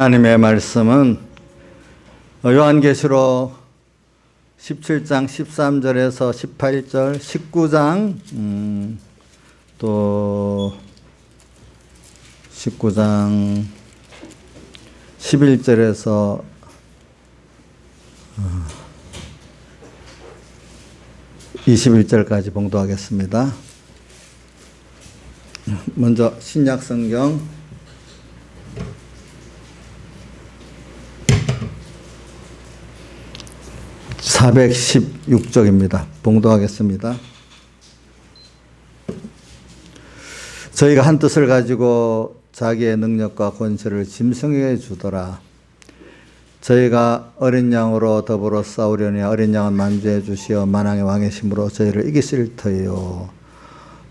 하나님의 말씀은 요한계시록 17장 13절에서 18절, 19장 또 19장 11절에서 21절까지 봉독하겠습니다. 먼저 신약성경 416쪽입니다. 봉독하겠습니다. 저희가 한 뜻을 가지고 자기의 능력과 권세를 짐승에게 주더라. 저희가 어린 양으로 더불어 싸우려니 어린 양은 만주해 주시어 만왕의 왕의 힘으로 저희를 이기실 터이요.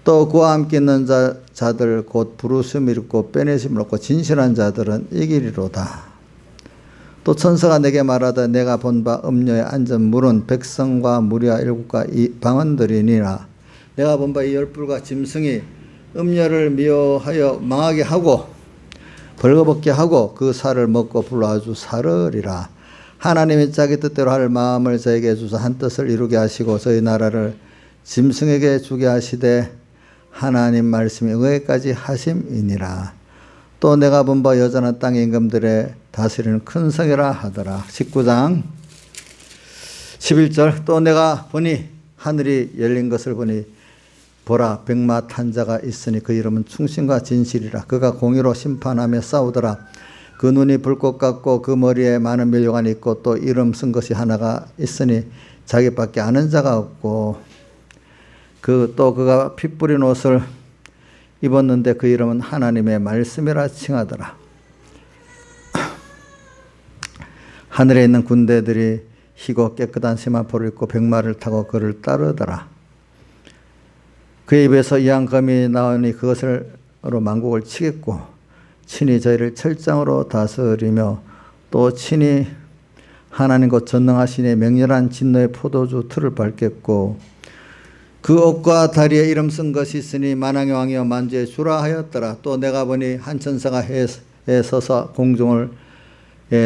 또 그와 함께 있는 자들 곧 부르심을 입고 빼내심을 얻고 진실한 자들은 이기리로다. 또 천사가 내게 말하되 내가 본 바 음녀에 앉은 물은 백성과 무리와 일국과 이 방언들이니라. 내가 본 바 이 열불과 짐승이 음녀를 미워하여 망하게 하고 벌거벗게 하고 그 살을 먹고 불러 아주 살으리라. 하나님이 자기 뜻대로 할 마음을 저에게 주사 한 뜻을 이루게 하시고 저희 나라를 짐승에게 주게 하시되 하나님 말씀이 응하기까지 하심이니라. 또 내가 본 바 여자는 땅의 임금들의 다스리는 큰 성이라 하더라. 19장 11절. 또 내가 보니 하늘이 열린 것을 보니 보라 백마 탄 자가 있으니 그 이름은 충신과 진실이라. 그가 공의로 심판하며 싸우더라. 그 눈이 불꽃 같고 그 머리에 많은 면류관이 있고 또 이름 쓴 것이 하나가 있으니 자기밖에 아는 자가 없고 또 그가 피 뿌린 옷을 입었는데 그 이름은 하나님의 말씀이라 칭하더라. 하늘에 있는 군대들이 희고 깨끗한 세마포를 입고 백마를 타고 그를 따르더라. 그의 입에서 이양검이 나오니 그것으로 만국을 치겠고 친히 저희를 철장으로 다스리며 또 친히 하나님 곧 전능하시니 맹렬한 진노의 포도주 틀을 밟겠고 그 옷과 다리에 이름 쓴 것이 있으니 만왕의 왕이여 만주의 주라 하였더라. 또 내가 보니 한 천사가 해에 서서 공중을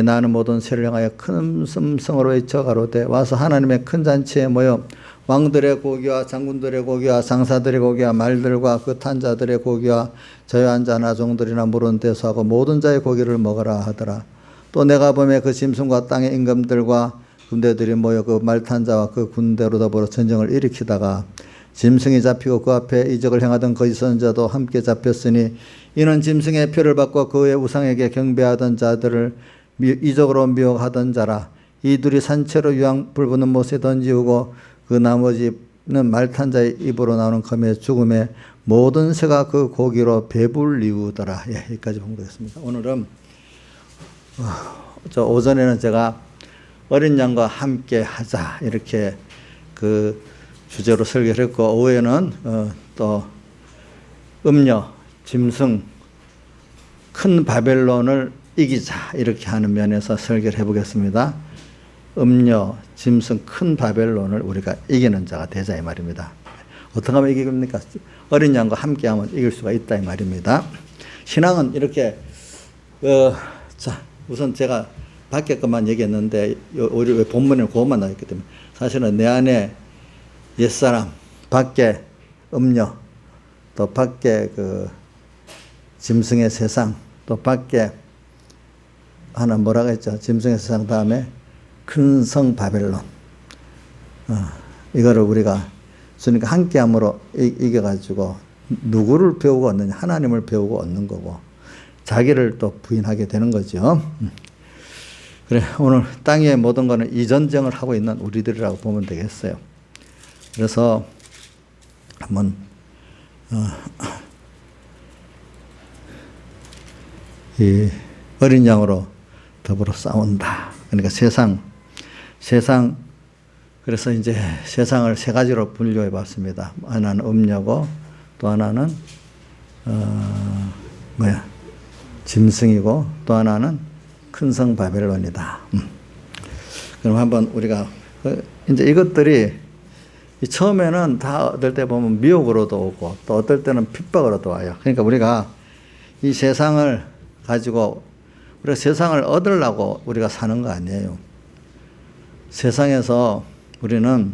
나는 모든 새를 향하여 큰 음성으로 외쳐 가로되 와서 하나님의 큰 잔치에 모여 왕들의 고기와 장군들의 고기와 장사들의 고기와 말들과 그 탄 자들의 고기와 저여한 자나 종들이나 물은 대수하고 모든 자의 고기를 먹으라 하더라. 또 내가 보매 그 짐승과 땅의 임금들과 군대들이 모여 그 말 탄 자와 그 군대로 더불어 전쟁을 일으키다가 짐승이 잡히고 그 앞에 이적을 행하던 거짓 선지자도 함께 잡혔으니 이는 짐승의 표를 받고 그의 우상에게 경배하던 자들을 이적으로 미혹하던 자라. 이 둘이 산채로 유황 불붙는 못에 던지우고 그 나머지는 말 탄 자의 입으로 나오는 검의 죽음에 모든 새가 그 고기로 배불리우더라. 예, 여기까지 봉독했습니다. 오늘은 오전에는 제가 어린 양과 함께 하자 이렇게 그 주제로 설교를 했고 오후에는 또 음녀, 짐승, 큰 바벨론을 이기자 이렇게 하는 면에서 설교를 해보겠습니다. 음녀, 짐승, 큰 바벨론을 우리가 이기는 자가 되자 이 말입니다. 어떻게 하면 이깁니까? 어린 양과 함께 하면 이길 수가 있다 이 말입니다. 신앙은 이렇게 자 우선 제가 밖에 것만 얘기했는데 우리 본문에는 그것만 나왔기 때문에 사실은 내 안에 옛사람, 밖에 음녀, 또 밖에 그 짐승의 세상, 또 밖에 하나 뭐라고 했죠? 짐승의 세상 다음에 큰 성 바벨론. 이거를 우리가 주님과 함께함으로 이겨가지고 누구를 배우고 얻느냐? 하나님을 배우고 얻는 거고 자기를 또 부인하게 되는 거죠. 그래 오늘 땅 위의 모든 것은 이 전쟁을 하고 있는 우리들이라고 보면 되겠어요. 그래서 한번 이 어린 양으로 더불어 싸운다. 그러니까 세상 그래서 이제 세상을 세 가지로 분류해 봤습니다. 하나는 음녀고 또 하나는 짐승이고 또 하나는 큰 성 바벨론이다. 그럼 한번 우리가 이제 이것들이 처음에는 다 어떨 때 보면 미혹으로도 오고 또 어떨 때는 핍박으로도 와요. 그러니까 우리가 이 세상을 가지고 우리가 세상을 얻으려고 우리가 사는 거 아니에요. 세상에서 우리는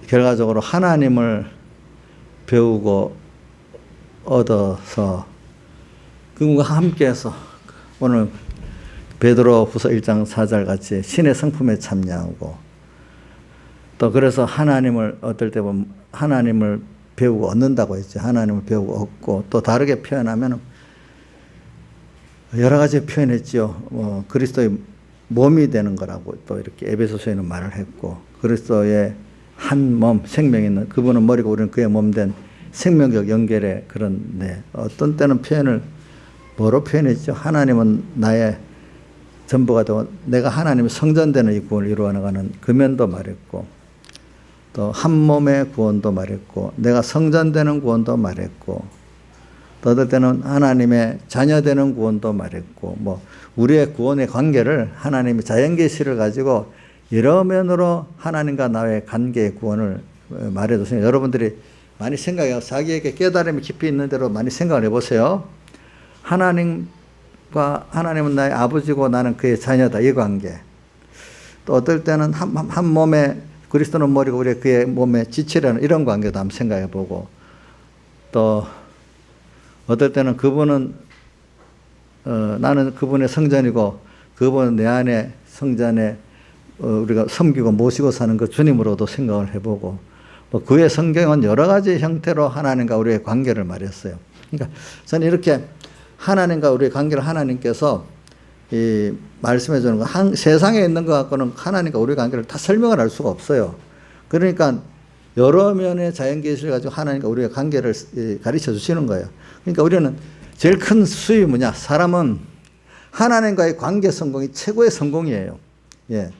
결과적으로 하나님을 배우고 얻어서 그분과 함께해서 오늘 베드로후서 1장 4절 같이 신의 성품에 참여하고 또 그래서 하나님을 어떨 때 보면 하나님을 배우고 얻는다고 했죠. 하나님을 배우고 얻고 또 다르게 표현하면 여러 가지 표현했죠. 그리스도의 몸이 되는 거라고 또 이렇게 에베소서에는 말을 했고 그리스도의 한 몸 생명이 있는 그분은 머리고 우리는 그의 몸 된 생명적 연결의 그런 어떤 때는 표현을 뭐로 표현했죠? 하나님은 나의 전부가 되고 내가 하나님의 성전되는 이 구원을 이루어나가는 그 면도 말했고 또 한 몸의 구원도 말했고 내가 성전되는 구원도 말했고 또 어떨 때는 하나님의 자녀되는 구원도 말했고 뭐 우리의 구원의 관계를 하나님의 자연계시를 가지고 여러 면으로 하나님과 나의 관계의 구원을 말해줬으니까 여러분들이 많이 생각해요. 자기에게 깨달음이 깊이 있는 대로 많이 생각을 해보세요. 하나님은 나의 아버지고 나는 그의 자녀다. 이 관계. 또 어떨 때는 한 몸에 그리스도는 머리고 우리 그의 몸에 지체라는 이런 관계도 한번 생각해보고 또 어떨 때는 그분은 나는 그분의 성전이고 그분은 내 안에 성전에 우리가 섬기고 모시고 사는 그 주님으로도 생각을 해보고 뭐 그의 성경은 여러 가지 형태로 하나님과 우리의 관계를 말했어요. 그러니까 저는 이렇게 하나님과 우리의 관계를 하나님께서 이 말씀해 주는 거 세상에 있는 것 갖고는 하나님과 우리의 관계를 다 설명을 할 수가 없어요. 그러니까 여러 면의 자연계시를 가지고 하나님과 우리의 관계를 가르쳐 주시는 거예요. 그러니까 우리는 제일 큰 수입이 뭐냐? 사람은 하나님과의 관계 성공이 최고의 성공이에요. 예.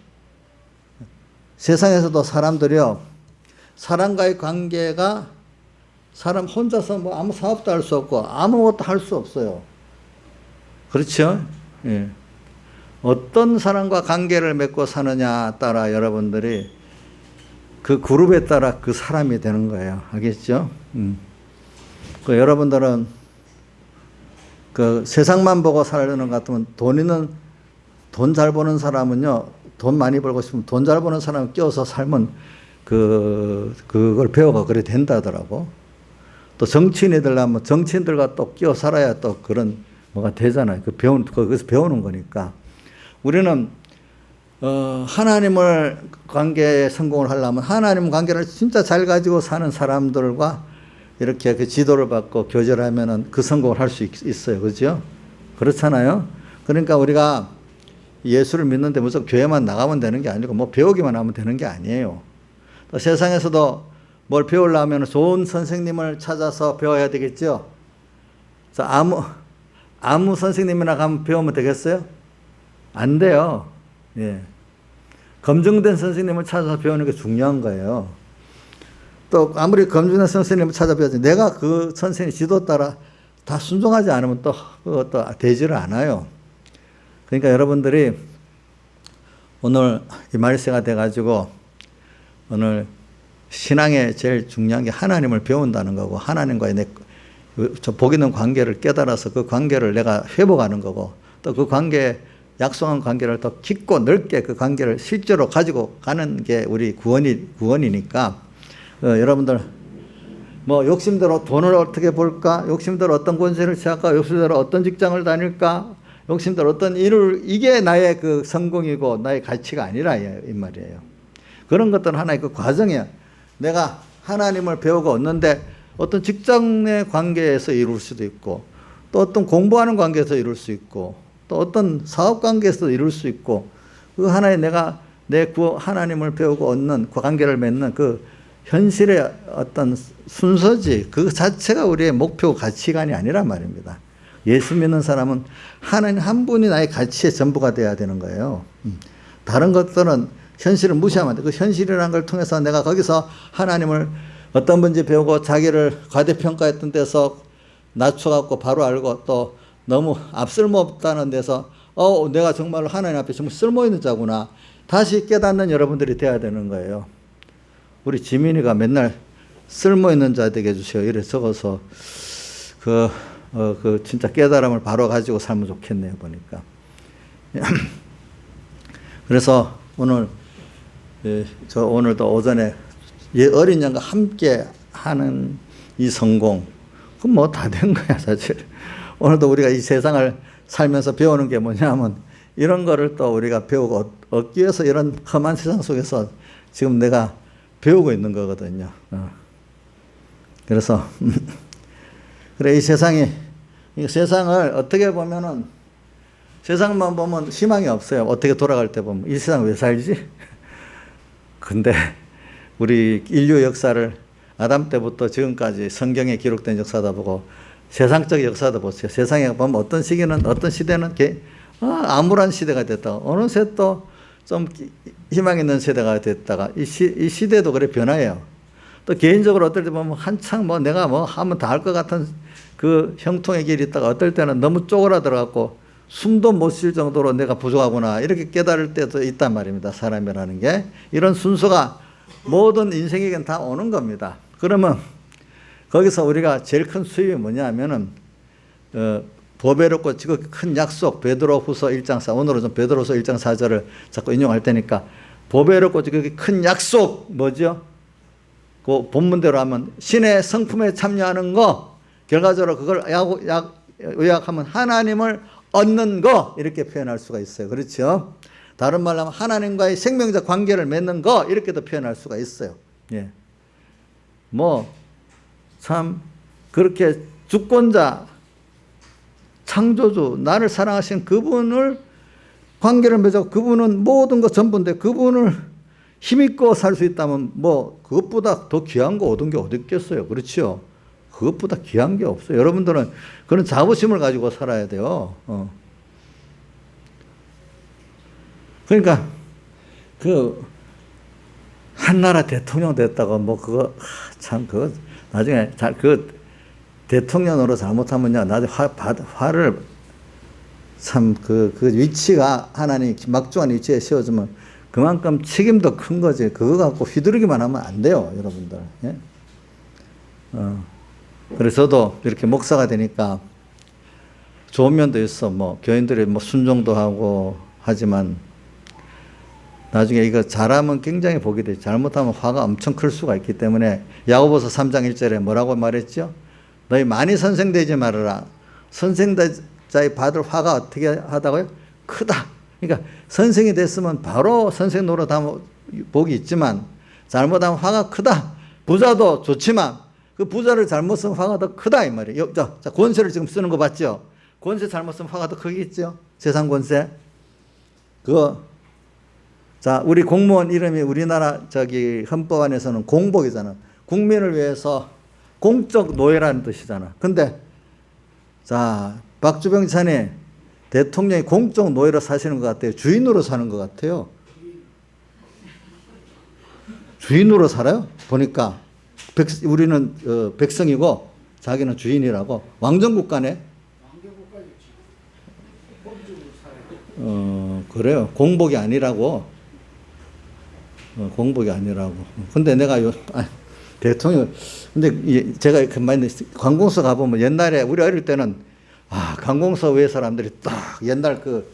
세상에서도 사람들이요, 사람과의 관계가 사람 혼자서 뭐 아무 사업도 할 수 없고 아무것도 할 수 없어요. 그렇죠? 예. 어떤 사람과 관계를 맺고 사느냐 따라 여러분들이 그 그룹에 따라 그 사람이 되는 거예요. 알겠죠? 그 여러분들은 그 세상만 보고 살려는 것 같으면 돈 잘 버는 사람은요, 돈 많이 벌고 싶으면 돈 잘 버는 사람 끼워서 살면 그걸 배워가 그래 된다더라고. 또 정치인이 되려면 정치인들과 또 끼워 살아야 또 그런 뭐가 되잖아요. 거기서 배우는 거니까. 우리는 하나님을 관계에 성공을 하려면 하나님 관계를 진짜 잘 가지고 사는 사람들과 이렇게 그 지도를 받고 교제를 하면은 그 성공을 할 수 있어요. 그죠? 그렇잖아요. 그러니까 우리가 예수를 믿는데 무조건 교회만 나가면 되는 게 아니고 뭐 배우기만 하면 되는 게 아니에요. 또 세상에서도 뭘 배우려면 좋은 선생님을 찾아서 배워야 되겠죠. 아무 선생님이나 가면 배우면 되겠어요? 안 돼요. 예. 검증된 선생님을 찾아서 배우는 게 중요한 거예요. 또 아무리 검증된 선생님을 찾아 배워도 내가 그 선생님 지도 따라 다 순종하지 않으면 또 그것도 되지를 않아요. 그러니까 여러분들이 오늘 이 말세가 돼가지고 오늘 신앙의 제일 중요한 게 하나님을 배운다는 거고 하나님과의 저 복 있는 관계를 깨달아서 그 관계를 내가 회복하는 거고 또 그 관계 약속한 관계를 더 깊고 넓게 그 관계를 실제로 가지고 가는 게 우리 구원이니까 여러분들 뭐 욕심대로 돈을 어떻게 벌까, 욕심대로 어떤 권세를 취할까, 욕심대로 어떤 직장을 다닐까, 욕심대로 어떤 일을 이게 나의 그 성공이고 나의 가치가 아니라 이 말이에요. 그런 것들은 하나의 그 과정이야. 내가 하나님을 배우고 얻는데 어떤 직장의 관계에서 이룰 수도 있고 또 어떤 공부하는 관계에서 이룰 수 있고 또 어떤 사업 관계에서 이룰 수 있고 그 하나의 내가 하나님을 배우고 얻는 그 관계를 맺는 그 현실의 어떤 순서지 그 자체가 우리의 목표 가치관이 아니란 말입니다. 예수 믿는 사람은 하나님 한 분이 나의 가치의 전부가 돼야 되는 거예요. 다른 것들은 현실을 무시하면 안 돼. 그 현실이라는 걸 통해서 내가 거기서 하나님을 어떤 분인지 배우고 자기를 과대평가했던 데서 낮춰갖고 바로 알고 또 너무 쓸모없다는 데서 내가 정말로 하나님 앞에 정말 쓸모있는 자구나 다시 깨닫는 여러분들이 돼야 되는 거예요. 우리 지민이가 맨날 쓸모있는 자 되게 해주세요 이래 적어서 그 진짜 깨달음을 바로 가지고 살면 좋겠네요, 보니까. 그래서 오늘, 저 오늘도 오전에 어린 양과 함께 하는 이 성공, 그럼 뭐 다 된 거야, 사실. 오늘도 우리가 이 세상을 살면서 배우는 게 뭐냐면, 이런 거를 또 우리가 배우고 얻기 위해서 이런 험한 세상 속에서 지금 내가 배우고 있는 거거든요. 그래서, 그래, 이 세상을 어떻게 보면은, 세상만 보면 희망이 없어요. 어떻게 돌아갈 때 보면. 이 세상 왜 살지? 근데, 우리 인류 역사를 아담 때부터 지금까지 성경에 기록된 역사다 보고 세상적 역사도 보세요. 세상에 보면 어떤 시기는, 어떤 시대는 암울한 시대가 됐다가 어느새 또 좀 희망 있는 세대가 됐다가 이 시대도 그래 변화해요. 또 개인적으로 어떨 때 보면 한창 내가 하면 다 할 것 같은 그 형통의 길이 있다가 어떨 때는 너무 쪼그라들어갖고 숨도 못 쉴 정도로 내가 부족하구나 이렇게 깨달을 때도 있단 말입니다. 사람이라는 게. 이런 순서가 모든 인생에겐 다 오는 겁니다. 그러면 거기서 우리가 제일 큰 수입이 뭐냐 하면은 보배롭고 지극히 큰 약속, 베드로후서 1장 4, 오늘은 좀 베드로후서 1장 4절을 자꾸 인용할 테니까 의롭고 지극히 큰 약속 뭐죠? 그 본문대로 하면 신의 성품에 참여하는 거, 결과적으로 그걸 요약하면 하나님을 얻는 거 이렇게 표현할 수가 있어요. 그렇죠? 다른 말로 하면 하나님과의 생명적 관계를 맺는 거 이렇게도 표현할 수가 있어요. 예. 참 그렇게 주권자, 창조주, 나를 사랑하신 그분을 관계를 맺어 그분은 모든 것 전부인데 그분을 힘입고 살 수 있다면 그것보다 더 귀한 거 얻은 게 어디 있겠어요. 그렇죠? 그것보다 귀한 게 없어요. 여러분들은 그런 자부심을 가지고 살아야 돼요. 그러니까 한나라 대통령 됐다고 그거 나중에 대통령으로 잘못하면요 나중에 화를 참 그 위치가 하나님 막중한 위치에 씌워주면 그만큼 책임도 큰 거지. 그거 갖고 휘두르기만 하면 안 돼요, 여러분들. 예? 그래서 저도 이렇게 목사가 되니까 좋은 면도 있어. 교인들이 순종도 하고 하지만 나중에 이거 잘하면 굉장히 복이 되지. 잘못하면 화가 엄청 클 수가 있기 때문에 야고보서 3장 1절에 뭐라고 말했죠? 너희 많이 선생되지 말아라. 선생자의 받을 화가 어떻게 하다고요? 크다. 그러니까 선생이 됐으면 바로 선생 노릇하면 복이 있지만 잘못하면 화가 크다. 부자도 좋지만 그 부자를 잘못 쓰면 화가 더 크다 이 말이에요. 자, 권세를 지금 쓰는 거 봤죠? 권세 잘못 쓰면 화가 더 크겠죠? 세상 권세. 자, 우리 공무원 이름이 우리나라 헌법 안에서는 공복이잖아. 국민을 위해서 공적 노예라는 뜻이잖아. 근데 자, 박주병 지사님 대통령이 공적 노예로 사시는 것 같아요? 주인으로 사는 것 같아요? 주인으로 살아요? 보니까 우리는 백성이고 자기는 주인이라고. 왕정국가네? 그래요. 공복이 아니라고. 공복이 아니라고. 근데 내가 대통령, 근데 제가 관공서 가보면 옛날에 우리 어릴 때는 관공서 외 사람들이 딱 옛날 그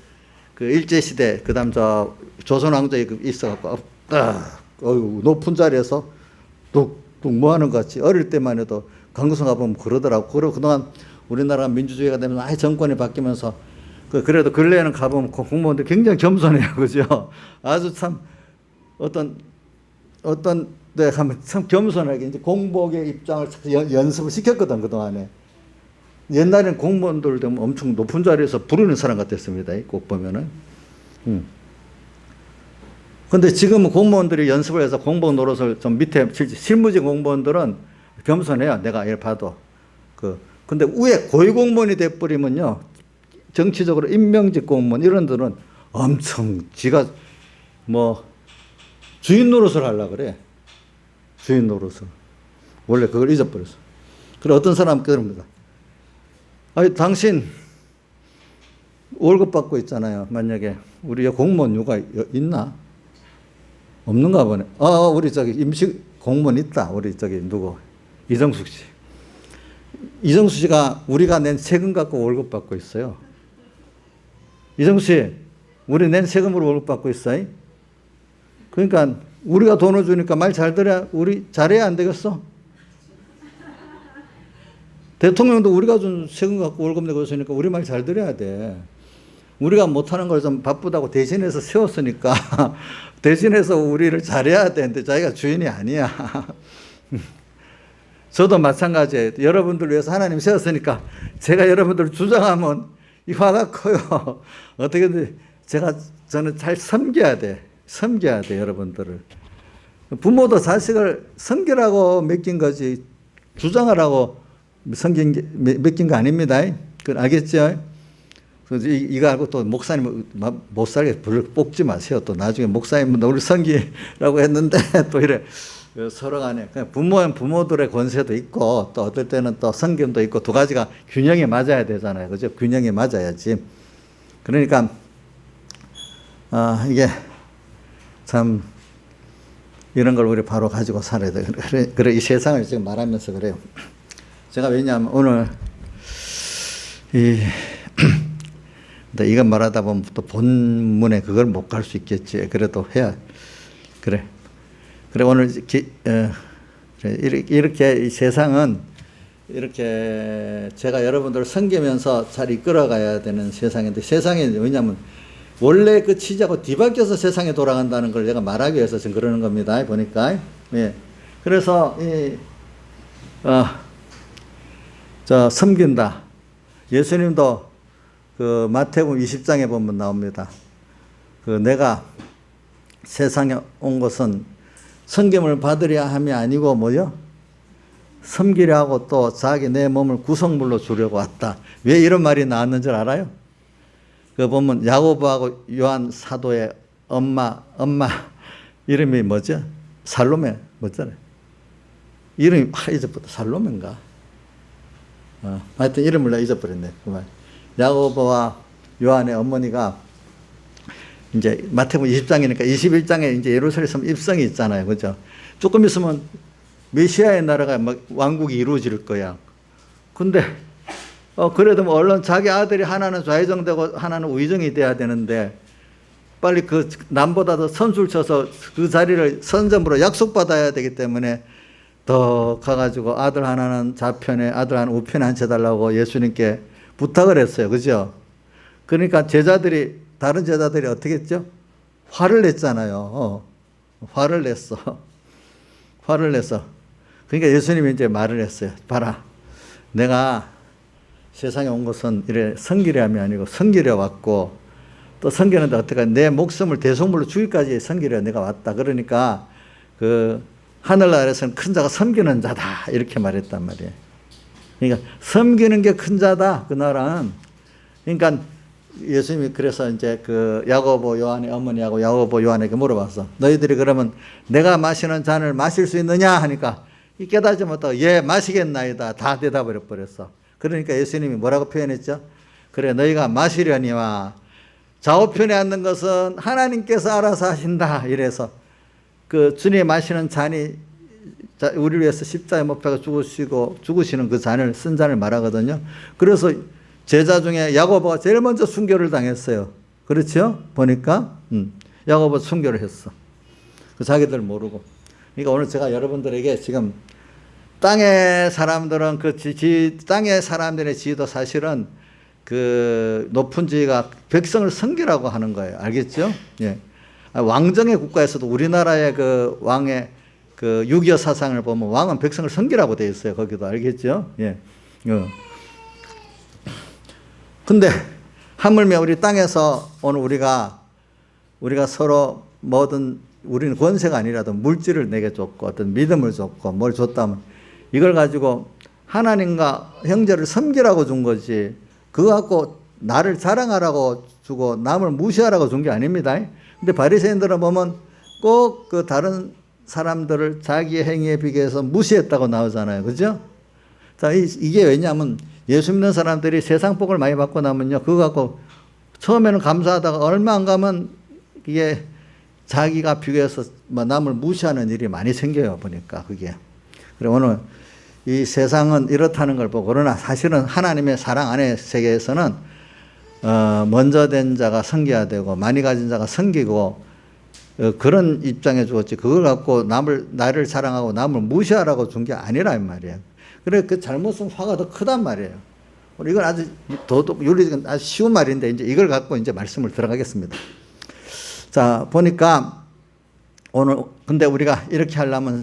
일제시대, 그 다음 조선왕조에 있어갖고 딱 높은 자리에서 뚝뚝 뭐 하는 것 같이 어릴 때만 해도 관공서 가보면 그러더라고. 그리고 그동안 우리나라가 민주주의가 되면서 정권이 바뀌면서 그래도 근래에는 가보면 공무원들 굉장히 겸손해요. 그죠? 아주 참 어떤 데 가면 참 겸손하게 이제 공복의 입장을 연습을 시켰거든, 그동안에. 옛날에는 공무원들 되면 엄청 높은 자리에서 부르는 사람 같았습니다. 꼭 보면은. 근데 지금은 공무원들이 연습을 해서 공복 노릇을 좀 밑에, 실무직 공무원들은 겸손해요. 내가 이렇게 봐도. 근데 위에 고위공무원이 돼버리면요. 정치적으로 임명직 공무원 이런 들은 엄청 지가 주인 노릇을 하려고 그래. 주인 노릇을. 원래 그걸 잊어버렸어. 그래 어떤 사람은 그럽니다. 당신 월급 받고 있잖아요. 만약에 우리 공무원 누가 있나? 없는가 보네. 우리 임시 공무원 있다. 우리 누구? 이정숙 씨. 이정수 씨가 우리가 낸 세금 갖고 월급 받고 있어요. 이정수 씨, 우리 낸 세금으로 월급 받고 있어요. 그러니까 우리가 돈을 주니까 말 잘 들어야 우리 잘해야 안 되겠어? 대통령도 우리가 준 세금 갖고 월급 내고 있으니까 우리 말 잘 들어야 돼. 우리가 못하는 걸 좀 바쁘다고 대신해서 세웠으니까 대신해서 우리를 잘해야 되는데 자기가 주인이 아니야. 저도 마찬가지예요. 여러분들 위해서 하나님 세웠으니까 제가 여러분들 주장하면 이 화가 커요. 어떻게든 저는 잘 섬겨야 돼. 섬겨야 돼, 여러분들을. 부모도 자식을 섬기라고 맡긴 거지 주장하라고 맡긴 거 아닙니다. 그건 알겠죠? 그래서 이거 알고 또 목사님 못 살게 뽑지 마세요. 또 나중에 목사님은 우리 섬기라고 했는데 또 이래 서로 간에 그냥 부모는 부모들의 권세도 있고 또 어떨 때는 또 섬김도 있고 두 가지가 균형이 맞아야 되잖아요. 그죠? 균형이 맞아야지. 그러니까 이게 참 이런 걸 우리 바로 가지고 살아야 돼. 그래 이 세상을 지금 말하면서 그래요. 제가 왜냐하면 오늘 이건 말하다 보면 또 본문에 그걸 못 갈 수 있겠지. 그래도 해야 그래 오늘 이렇게 이 세상은 이렇게 제가 여러분들을 섬기면서 잘 이끌어가야 되는 세상인데 세상에 왜냐하면 원래 그 취지하고 뒤바뀌어서 세상에 돌아간다는 걸 내가 말하기 위해서 지금 그러는 겁니다. 보니까 예. 그래서 섬긴다. 예수님도 그 마태복음 20장에 보면 나옵니다. 그 내가 세상에 온 것은 섬김을 받으려 함이 아니고 뭐요? 섬기려 하고 또 자기 내 몸을 구성물로 주려고 왔다. 왜 이런 말이 나왔는 줄 알아요? 그 보면 야고보하고 요한 사도의 엄마 이름이 뭐죠? 살로메 뭐잖아요. 이름이 잊어버렸다. 살로메인가? 하여튼 이름을 나 잊어버렸네. 그 말. 야고보와 요한의 어머니가 이제 마태복음 20장이니까 21장에 이제 예루살렘 입성이 있잖아요. 그죠? 조금 있으면 메시아의 나라가 막 왕국이 이루어질 거야. 근데 그래도 뭐 얼른 자기 아들이 하나는 좌의정되고 하나는 우의정이 돼야 되는데 빨리 그 남보다 더 선수를 쳐서 그 자리를 선점으로 약속받아야 되기 때문에 더 가가지고 아들 하나는 좌편에 아들 하나는 우편에 앉혀달라고 예수님께 부탁을 했어요. 그죠? 그러니까 다른 제자들이 어떻게 했죠? 화를 냈잖아요. 화를 냈어. 그러니까 예수님이 이제 말을 했어요. 봐라. 내가 세상에 온 것은 이래 섬기려 함이 아니고 섬기려 왔고 또 섬기는데 어떻게 내 목숨을 대속물로 주기까지 섬기려 내가 왔다. 그러니까 그 하늘나라에서는 큰 자가 섬기는 자다. 이렇게 말했단 말이에요. 그러니까 섬기는 게 큰 자다. 그 나라는. 그러니까 예수님이 그래서 이제 그 야고보 요한의 어머니하고 야고보 요한에게 물어봤어. 너희들이 그러면 내가 마시는 잔을 마실 수 있느냐 하니까 이 깨닫지 못하고 예 마시겠나이다. 다 대답을 해버렸어. 그러니까 예수님이 뭐라고 표현했죠? 그래 너희가 마시려니와 좌우편에 앉는 것은 하나님께서 알아서 하신다. 이래서 그 주님이 마시는 잔이 우리를 위해서 십자가에 못 박아 죽으시는 그 잔을 쓴 잔을 말하거든요. 그래서 제자 중에 야고보가 제일 먼저 순교를 당했어요. 그렇죠? 보니까 야고보 순교를 했어. 그 자기들 모르고. 그러니까 오늘 제가 여러분들에게 지금 땅의 사람들은 땅의 사람들의 지위도 사실은 그 높은 지위가 백성을 섬기라고 하는 거예요. 알겠죠? 예. 왕정의 국가에서도 우리나라의 그 왕의 그 유교 사상을 보면 왕은 백성을 섬기라고 되어 있어요. 거기도 알겠죠? 예. 근데 하물며 우리 땅에서 오늘 우리가 서로 뭐든 우리는 권세가 아니라도 물질을 내게 줬고 어떤 믿음을 줬고 뭘 줬다면 이걸 가지고 하나님과 형제를 섬기라고 준 거지 그거 갖고 나를 자랑하라고 주고 남을 무시하라고 준 게 아닙니다. 근데 바리새인들은 보면 꼭 그 다른 사람들을 자기의 행위에 비교해서 무시했다고 나오잖아요. 그죠? 자, 이게 왜냐하면 예수 믿는 사람들이 세상 복을 많이 받고 나면요. 그거 갖고 처음에는 감사하다가 얼마 안 가면 이게 자기가 비교해서 남을 무시하는 일이 많이 생겨요. 보니까 그게. 그래 오늘 이 세상은 이렇다는 걸 보고, 그러나 사실은 하나님의 사랑 안의 세계에서는 먼저 된 자가 섬겨야 되고 많이 가진 자가 섬기고 그런 입장에 주었지, 그걸 갖고 나를 사랑하고 남을 무시하라고 준 게 아니란 말이에요. 그래 그 잘못은 화가 더 크단 말이에요. 이건 아주 윤리적인 아주 쉬운 말인데 이제 이걸 갖고 이제 말씀을 들어가겠습니다. 자, 보니까 오늘 근데 우리가 이렇게 하려면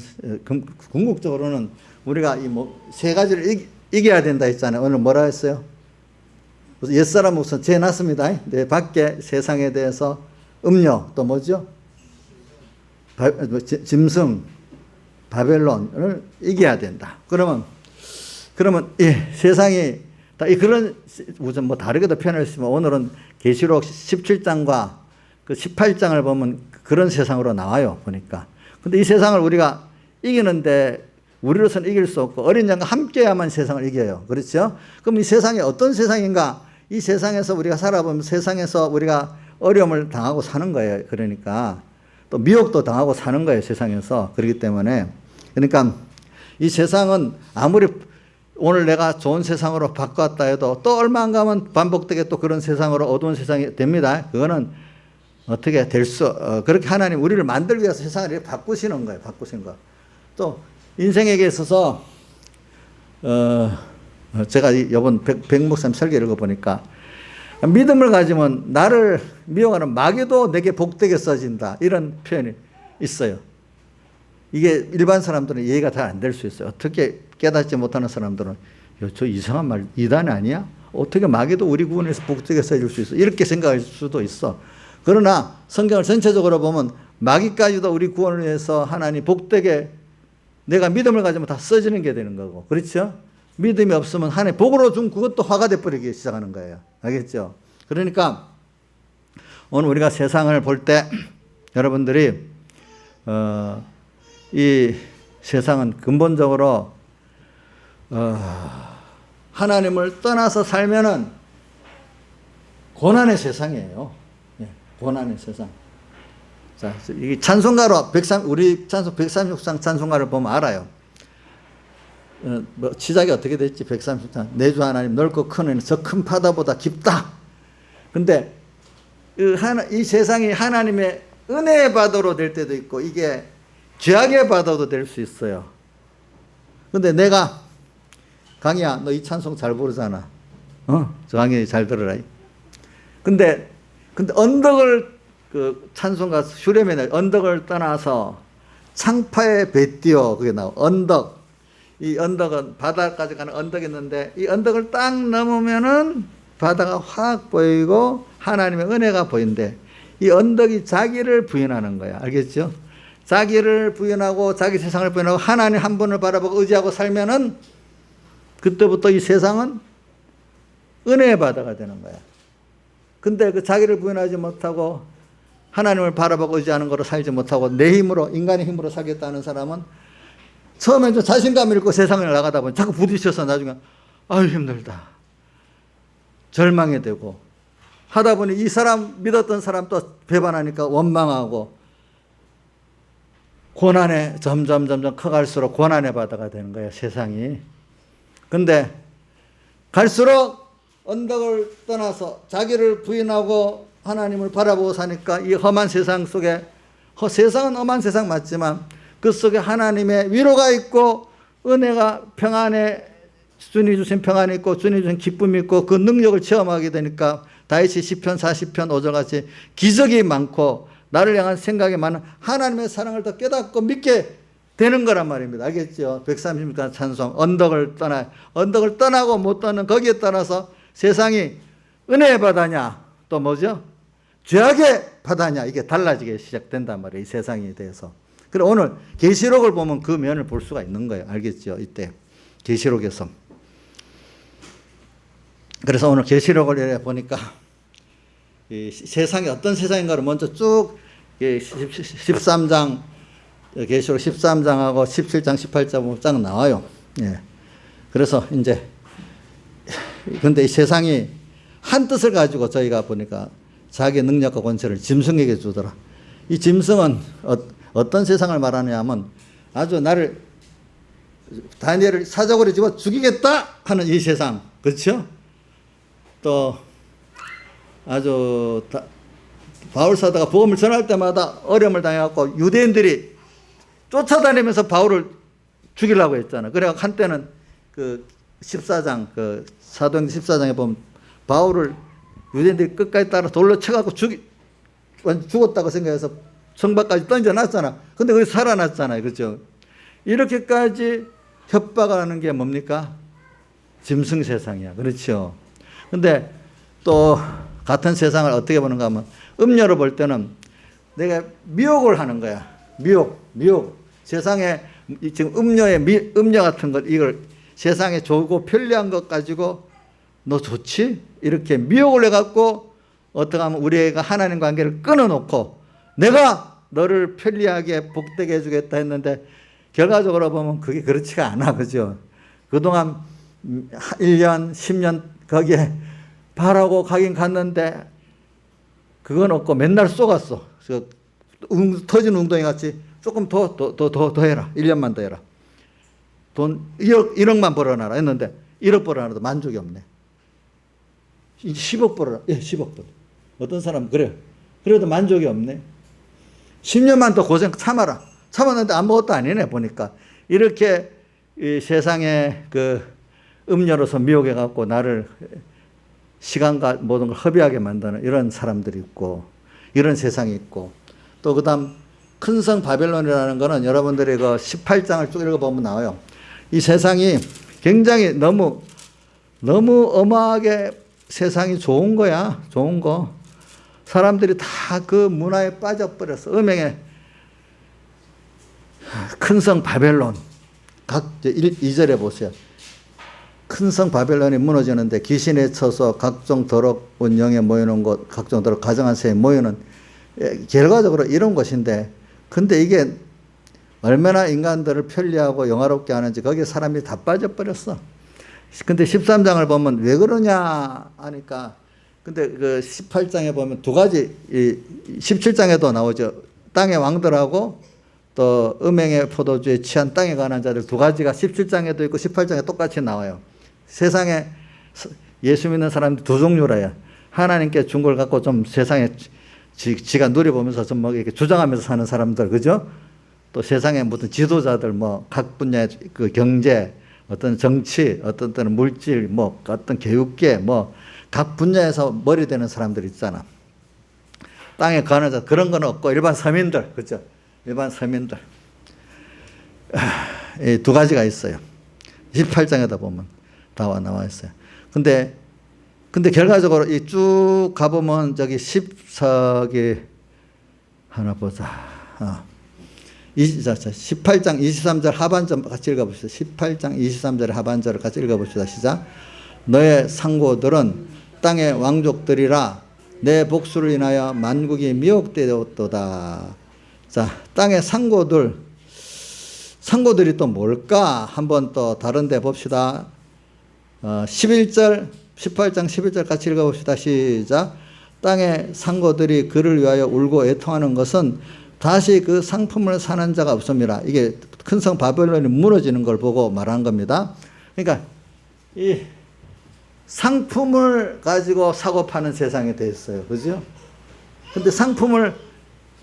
궁극적으로는 우리가 이 세 가지를 이겨야 된다 했잖아요. 오늘 뭐라 했어요? 옛사람 우선 재놨습니다. 내 밖에 세상에 대해서 음료 또 뭐죠? 짐승 바벨론을 이겨야 된다. 그러면 이 세상이 다 그런 우선 뭐 다르게도 표현했지만 오늘은 계시록 17장과 그 18장을 보면 그런 세상으로 나와요. 보니까. 근데 이 세상을 우리가 이기는데 우리로서는 이길 수 없고 어린 양과 함께야만 세상을 이겨요. 그렇죠? 그럼 이 세상이 어떤 세상인가? 이 세상에서 우리가 살아보면 세상에서 우리가 어려움을 당하고 사는 거예요. 그러니까 또 미혹도 당하고 사는 거예요. 세상에서. 그렇기 때문에 그러니까 이 세상은 아무리 오늘 내가 좋은 세상으로 바꿨다 해도 또 얼마 안 가면 반복되게 또 그런 세상으로 어두운 세상이 됩니다. 그거는 어떻게 그렇게 하나님 우리를 만들기 위해서 세상을 이렇게 바꾸시는 거예요. 바꾸신 거. 또 인생에게 있어서 제가 이번 백 목사님 설교 읽어보니까 믿음을 가지면 나를 미워하는 마귀도 내게 복되게 써진다, 이런 표현이 있어요. 이게 일반 사람들은 이해가 잘 안 될 수 있어요. 어떻게 깨닫지 못하는 사람들은 저 이상한 말 이단 아니야? 어떻게 마귀도 우리 구원에서 복되게 써줄 수 있어? 이렇게 생각할 수도 있어. 그러나 성경을 전체적으로 보면 마귀까지도 우리 구원을 위해서 하나님 복되게 내가 믿음을 가지면 다 써지는 게 되는 거고. 그렇죠? 믿음이 없으면 하나님 복으로 준 그것도 화가 돼버리기 시작하는 거예요. 알겠죠? 그러니까 오늘 우리가 세상을 볼 때 여러분들이 이 세상은 근본적으로 하나님을 떠나서 살면은 고난의 세상이에요. 고난의 세상. 자, 이 찬송가로 우리 찬송 136장 찬송가를 보면 알아요. 시작이 어떻게 됐지? 136장. 내 주 하나님 넓고 큰 은혜 저 큰 바다보다 깊다. 근데 이 세상이 하나님의 은혜의 바다로 될 때도 있고 이게 죄악의 바다도 될 수 있어요. 근데 내가 강희야, 너 이 찬송 잘 부르잖아. 저 강희 잘 들어라. 근데 언덕을 찬송가 수렴에 언덕을 떠나서 창파의 배 띄어 그게 나와. 언덕. 이 언덕은 바다까지 가는 언덕이 있는데 이 언덕을 딱 넘으면은 바다가 확 보이고 하나님의 은혜가 보인대. 이 언덕이 자기를 부인하는 거야. 알겠죠? 자기를 부인하고 자기 세상을 부인하고 하나님 한 분을 바라보고 의지하고 살면은 그때부터 이 세상은 은혜의 바다가 되는 거야. 근데 그 자기를 부인하지 못하고 하나님을 바라보고 의지하는 거로 살지 못하고 내 힘으로, 인간의 힘으로 살겠다는 사람은 처음엔 좀 자신감을 잃고 세상을 나가다 보면 자꾸 부딪혀서 나중에 아유 힘들다, 절망이 되고 하다 보니 이 사람 믿었던 사람 또 배반하니까 원망하고 고난에 점점 커갈수록 고난의 바다가 되는 거예요, 세상이. 근데 갈수록 언덕을 떠나서 자기를 부인하고 하나님을 바라보고 사니까 이 험한 세상 속에, 세상은 험한 세상 맞지만 그 속에 하나님의 위로가 있고 은혜가, 평안에 주님이 주신 평안이 있고 주님이 주신 기쁨이 있고 그 능력을 체험하게 되니까 다윗이 시편 40편 5절같이 기적이 많고 나를 향한 생각이 많은 하나님의 사랑을 더 깨닫고 믿게 되는 거란 말입니다. 알겠죠? 136장 찬송. 언덕을 떠나고 못 떠는 거기에 따라서 세상이 은혜의 바다냐 또 뭐죠? 죄악의 바다냐, 이게 달라지게 시작된단 말이에요, 이 세상에 대해서. 그리고 오늘 계시록을 보면 그 면을 볼 수가 있는 거예요. 알겠죠? 이때 계시록에서. 그래서 오늘 계시록을 보니까 이 세상이 어떤 세상인가를 먼저 쭉 13장, 계시록 13장하고 17장, 18장 쫙 나와요. 예. 그래서 이제 근데 이 세상이 한 뜻을 가지고 저희가 보니까 자기의 능력과 권세를 짐승에게 주더라. 이 짐승은 어떤 세상을 말하냐 하면 아주 나를 다니엘을 사자굴에 집어 죽이겠다 하는 이 세상, 그렇죠? 또 아주 바울 사도가 복음을 전할 때마다 어려움을 당해갖고 유대인들이 쫓아다니면서 바울을 죽이려고 했잖아. 그래서 한때는 그 14장, 그 사도행전 14장에 보면 바울을 유대인들이 끝까지 따라 돌로 쳐갖고 죽었다고 생각해서 성밖까지 던져놨잖아. 근데 거기 살아났잖아요. 그렇죠? 이렇게까지 협박을 하는 게 뭡니까? 짐승 세상이야. 그렇죠? 근데 또 같은 세상을 어떻게 보는가 하면 음료로 볼 때는 내가 미혹을 하는 거야. 미혹. 세상에 지금 음료 같은 것, 이걸 세상에 좋고 편리한 것 가지고 너 좋지? 이렇게 미혹을 해갖고 어떻게 하면 우리가 하나님 관계를 끊어놓고 내가 너를 편리하게 복되게 해주겠다 했는데 결과적으로 보면 그게 그렇지가 않아. 그죠? 그동안 1년, 10년 거기에 바라고 가긴 갔는데 그건 없고 맨날 쏘갔어. 터진 웅덩이 같이 조금 더 해라. 1년만 더 해라. 돈 1억만 벌어놔라 했는데 1억 벌어놔도 만족이 없네. 10억 벌어라. 예, 10억 벌어. 어떤 사람은 그래. 그래도 만족이 없네. 10년만 더 고생 참았는데 아무것도 아니네 보니까. 이렇게 이 세상에 그 음료로서 미혹해갖고 나를 시간과 모든 걸 허비하게 만드는 이런 사람들이 있고 이런 세상이 있고 또 그다음 큰 성 바벨론이라는 거는 여러분들이 그 18장을 쭉 읽어보면 나와요. 이 세상이 굉장히 너무 어마하게 세상이 좋은 거야. 좋은 거. 사람들이 다 그 문화에 빠져버렸어. 음행에 큰 성 바벨론. 2절에 보세요. 큰 성 바벨론이 무너지는데 귀신에 쳐서 각종 더러운 영에 모이는 곳, 각종 더러운 가정한 새에 모이는 결과적으로 이런 것인데 근데 이게 얼마나 인간들을 편리하고 영화롭게 하는지 거기에 사람이 다 빠져버렸어. 근데 13장을 보면 왜 그러냐 하니까 근데 그 18장에 보면 두 가지 17장에도 나오죠. 땅의 왕들하고 또 음행의 포도주에 취한 땅에 관한 자들 두 가지가 17장에도 있고 18장에 똑같이 나와요. 세상에 예수 믿는 사람들 두 종류라요. 하나님께 준 걸 갖고 좀 세상에 지가 누려보면서 좀 뭐 이렇게 주장하면서 사는 사람들, 그죠? 또 세상에 무슨 지도자들 뭐 각 분야의 그 경제, 어떤 정치, 어떤 때는 물질, 뭐 어떤 교육계, 뭐 각 분야에서 머리 되는 사람들 있잖아. 땅에 가는 자 그런 건 없고 일반 서민들, 그죠? 일반 서민들. 이 두 가지가 있어요. 18장에다 보면 다 나와 있어요. 근데 결과적으로 이 쭉 가보면 저기 10서기 하나 보자. 18장 23절 하반절 같이 읽어봅시다. 18장 23절 하반절을 같이 읽어봅시다. 시작. 너의 상고들은 땅의 왕족들이라 내 복수를 인하여 만국이 미혹되었도다. 자, 땅의 상고들이 또 뭘까? 한번 또 다른 데 봅시다. 18장 11절 같이 읽어봅시다. 시작. 땅의 상고들이 그를 위하여 울고 애통하는 것은 다시 그 상품을 사는 자가 없습니다. 이게 큰 성 바벨론이 무너지는 걸 보고 말한 겁니다. 그러니까 이 상품을 가지고 사고 파는 세상이 됐어요. 그죠? 근데 상품을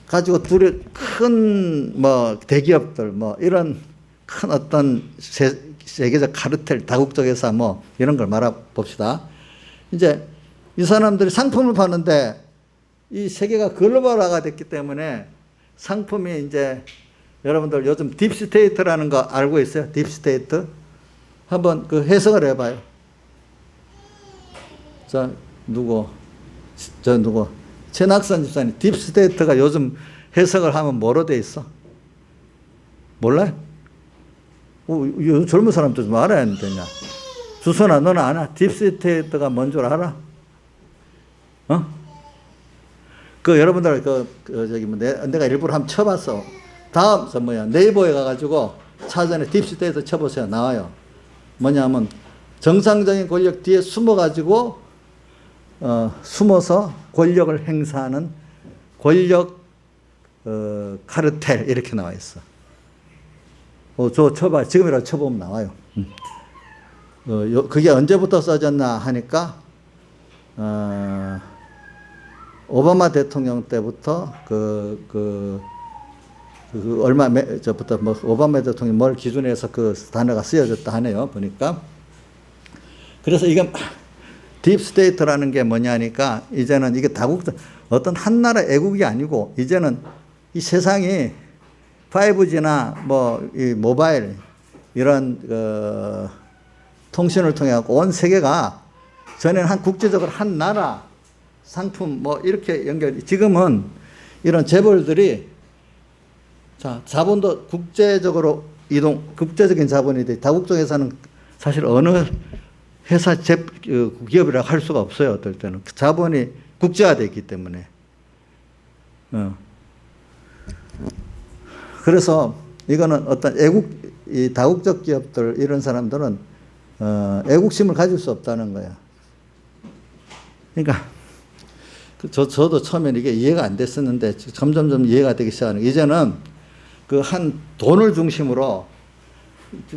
가지고 큰 뭐 대기업들 뭐 이런 큰 어떤 세계적 카르텔, 다국적 회사 뭐 이런 걸 말해 봅시다. 이제 이 사람들이 상품을 파는데 이 세계가 글로벌화가 됐기 때문에 상품이 이제 여러분들 요즘 딥스테이트라는 거 알고 있어요? 딥스테이트? 한번 그 해석을 해봐요. 누구? 최낙선 집사님. 딥스테이트가 요즘 해석을 하면 뭐로 돼 있어? 몰라요? 요즘 젊은 사람들 좀 알아야 되냐? 주선아, 너는 아나? 딥스테이트가 뭔 줄 알아? 여러분들, 내가 일부러 한번 쳐봤어. 네이버에 가가지고 사전에 딥스테이트 쳐보세요. 나와요. 뭐냐면, 정상적인 권력 뒤에 숨어가지고, 숨어서 권력을 행사하는 권력, 카르텔, 이렇게 나와 있어. 저 쳐봐. 지금이라도 쳐보면 나와요. 그게 언제부터 써졌나 하니까, 오바마 대통령 때부터 저부터 뭐 오바마 대통령이 뭘 기준해서 그 단어가 쓰여졌다 하네요. 보니까. 그래서 이게 딥스테이트라는 게 뭐냐니까 이제는 이게 어떤 한 나라 애국이 아니고 이제는 이 세상이 5G나 뭐 이 모바일 이런 통신을 통해 갖고 온 세계가 전에는 한 국제적으로 한 나라 상품 뭐 이렇게 지금은 이런 재벌들이 자본도 국제적으로 국제적인 자본이 돼. 다국적 회사는 사실 어느 회사 기업이라고 할 수가 없어요. 어떨 때는 자본이 국제화되어 있기 때문에. 그래서 이거는 어떤 이 다국적 기업들 이런 사람들은 애국심을 가질 수 없다는 거야. 그러니까 저도 처음에는 이게 이해가 안 됐었는데 점점점 이해가 되기 시작하는. 이제는 그 한 돈을 중심으로,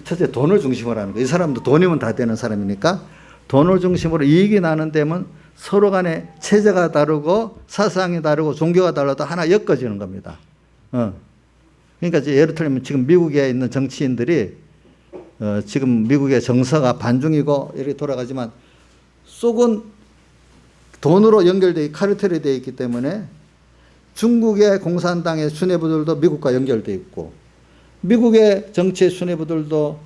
첫째 돈을 중심으로 하는 거야. 이 사람도 돈이면 다 되는 사람이니까 돈을 중심으로 이익이 나는 데면 서로 간에 체제가 다르고 사상이 다르고 종교가 달라도 하나 엮어지는 겁니다. 그러니까 예를 들면 지금 미국에 있는 정치인들이 지금 미국의 정서가 반중이고 이렇게 돌아가지만 속은 돈으로 연결되어 카르텔이 되어 있기 때문에 중국의 공산당의 수뇌부들도 미국과 연결되어 있고 미국의 정치의 수뇌부들도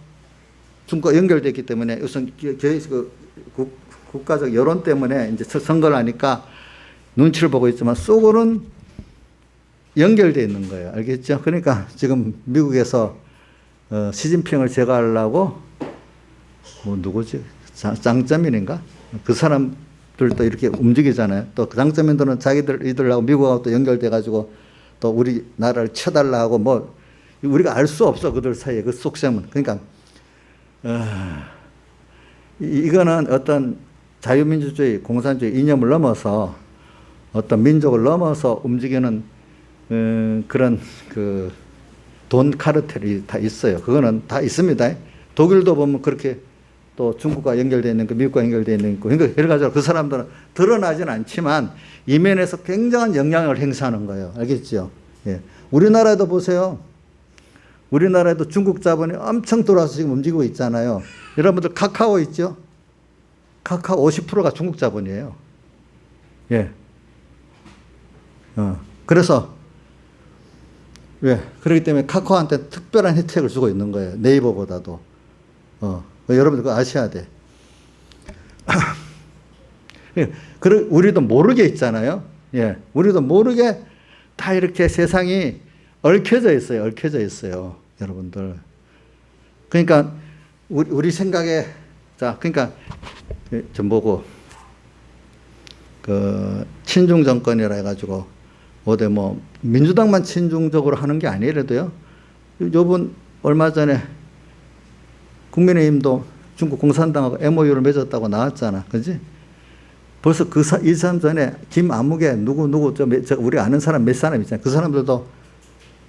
중국과 연결되어 있기 때문에 우선 국가적 여론 때문에 이제 선거를 하니까 눈치를 보고 있지만 속으로는 연결되어 있는 거예요. 알겠죠? 그러니까 지금 미국에서 시진핑을 제거하려고 누구지? 장쩌민인가? 그 사람들도 이렇게 움직이잖아요. 또 장쩌민들은 이들하고 미국하고 또 연결돼 가지고 또 우리 나라를 쳐달라 하고 뭐 우리가 알 수 없어. 그들 사이에 그 속셈은. 그러니까 이거는 어떤 자유민주주의, 공산주의 이념을 넘어서 어떤 민족을 넘어서 움직이는 그런 돈 카르텔이 다 있어요. 그거는 다 있습니다. 독일도 보면 그렇게 또 중국과 연결되어 있는 거, 미국과 연결되어 있는 거, 그러니까 여러 가지로 그 사람들은 드러나진 않지만 이면에서 굉장한 영향을 행사하는 거예요. 알겠죠? 예. 우리나라에도 보세요. 우리나라에도 중국 자본이 엄청 들어와서 지금 움직이고 있잖아요. 여러분들 카카오 있죠? 카카오 50%가 중국 자본이에요. 예. 그래서 왜? 그렇기 때문에 카카오한테 특별한 혜택을 주고 있는 거예요. 네이버보다도. 여러분들 그거 아셔야 돼. 우리도 모르게 있잖아요. 예. 우리도 모르게 다 이렇게 세상이 얽혀져 있어요. 얽혀져 있어요. 여러분들. 그러니까 우리 생각에 그러니까 좀 보고 친중 정권이라 해가지고 어디 뭐 민주당만 친중적으로 하는 게 아니라도요. 요번 얼마 전에 국민의힘도 중국 공산당하고 MOU를 맺었다고 나왔잖아. 그지? 벌써 이 사람 전에 김아무개 누구 우리 아는 사람 몇 사람 있잖아요. 그 사람들도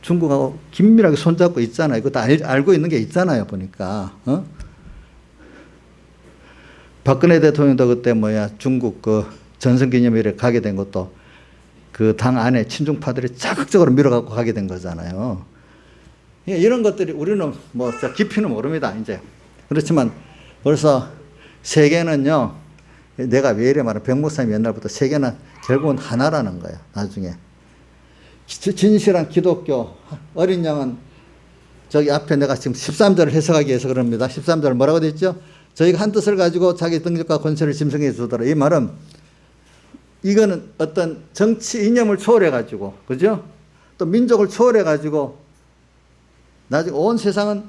중국하고 긴밀하게 손잡고 있잖아요. 그거 다 알고 있는 게 있잖아요. 보니까. 박근혜 대통령도 그때 중국 전승기념일에 가게 된 것도 그 당 안에 친중파들이 자극적으로 밀어갖고 가게 된 거잖아요. 이런 것들이 우리는 뭐 깊이는 모릅니다. 이제. 그렇지만 벌써 세계는요, 내가 왜 이래 말해. 백 목사님 옛날부터 세계는 결국은 하나라는 거예요. 나중에. 진실한 기독교, 어린 양은 저기 앞에 내가 지금 13절을 해석하기 위해서 그럽니다. 13절 뭐라고 되어 있죠? 저희가 한 뜻을 가지고 자기 능력과 권세를 짐승해 주더라. 이 말은 이거는 어떤 정치 이념을 초월해 가지고, 그죠? 또 민족을 초월해 가지고 나중에 온 세상은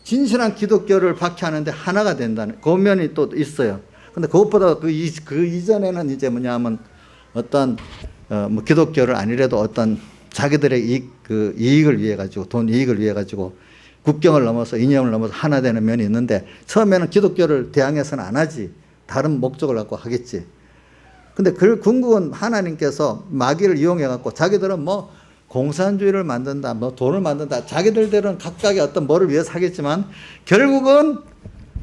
진실한 기독교를 박해하는데 하나가 된다는 그 면이 또 있어요. 근데 그것보다 그 이전에는 이제 뭐냐면 어떤 뭐 기독교를 아니래도 어떤 자기들의 이익을 위해 가지고 돈 이익을 위해 가지고 국경을 넘어서 이념을 넘어서 하나 되는 면이 있는데 처음에는 기독교를 대항해서는 안 하지. 다른 목적을 갖고 하겠지. 근데 궁극은 하나님께서 마귀를 이용해 갖고 자기들은 뭐 공산주의를 만든다, 뭐 돈을 만든다, 자기들대로는 각각의 어떤 뭐를 위해서 하겠지만 결국은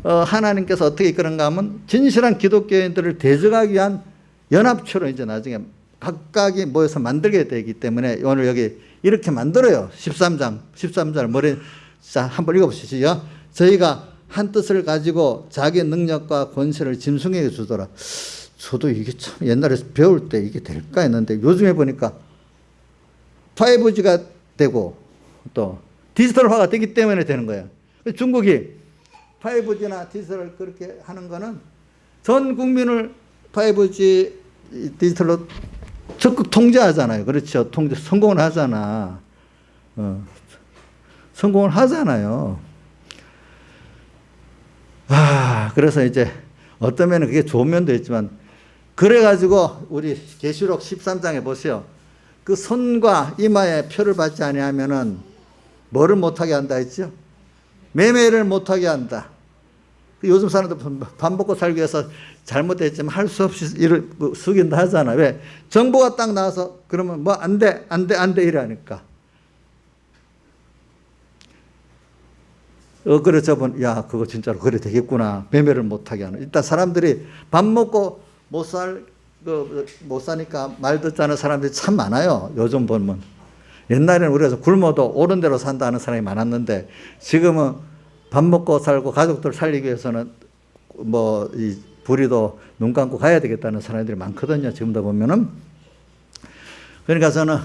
하나님께서 어떻게 이끄는가 하면 진실한 기독교인들을 대적하기 위한 연합체로 이제 나중에 각각이 모여서 만들게 되기 때문에 오늘 여기 이렇게 만들어요. 13장 머리 자 한번 읽어보시죠. 저희가 한 뜻을 가지고 자기 능력과 권세를 짐승에게 주더라. 저도 이게 참 옛날에 배울 때 이게 될까 했는데 요즘에 보니까 5G가 되고 또 디지털화가 되기 때문에 되는 거예요. 중국이 5G나 디지털을 그렇게 하는 거는 전 국민을 5G 디지털로 적극 통제하잖아요. 그렇죠. 성공을 하잖아. 성공을 하잖아요. 그래서 이제 어떤 면은 그게 좋은 면도 있지만 그래가지고 우리 계시록 13장에 보세요. 그 손과 이마에 표를 받지 아니하면은 뭐를 못하게 한다 했죠? 매매를 못하게 한다. 요즘 사람들 밥 먹고 살기 위해서 잘못했지만 할 수 없이 일을 숙인다 하잖아. 왜? 정보가 딱 나와서 그러면 뭐 안 돼 이러니까. 그래 저분 야 그거 진짜로 그래 되겠구나. 매매를 못하게 하는. 일단 사람들이 밥 먹고 못 사니까 말 듣지 않은 사람들이 참 많아요. 요즘 보면. 옛날에는 우리가 굶어도 옳은 대로 산다는 사람이 많았는데 지금은 밥 먹고 살고 가족들 살리기 위해서는 뭐 이 불이도 눈 감고 가야 되겠다는 사람들이 많거든요. 지금도 보면은. 그러니까 저는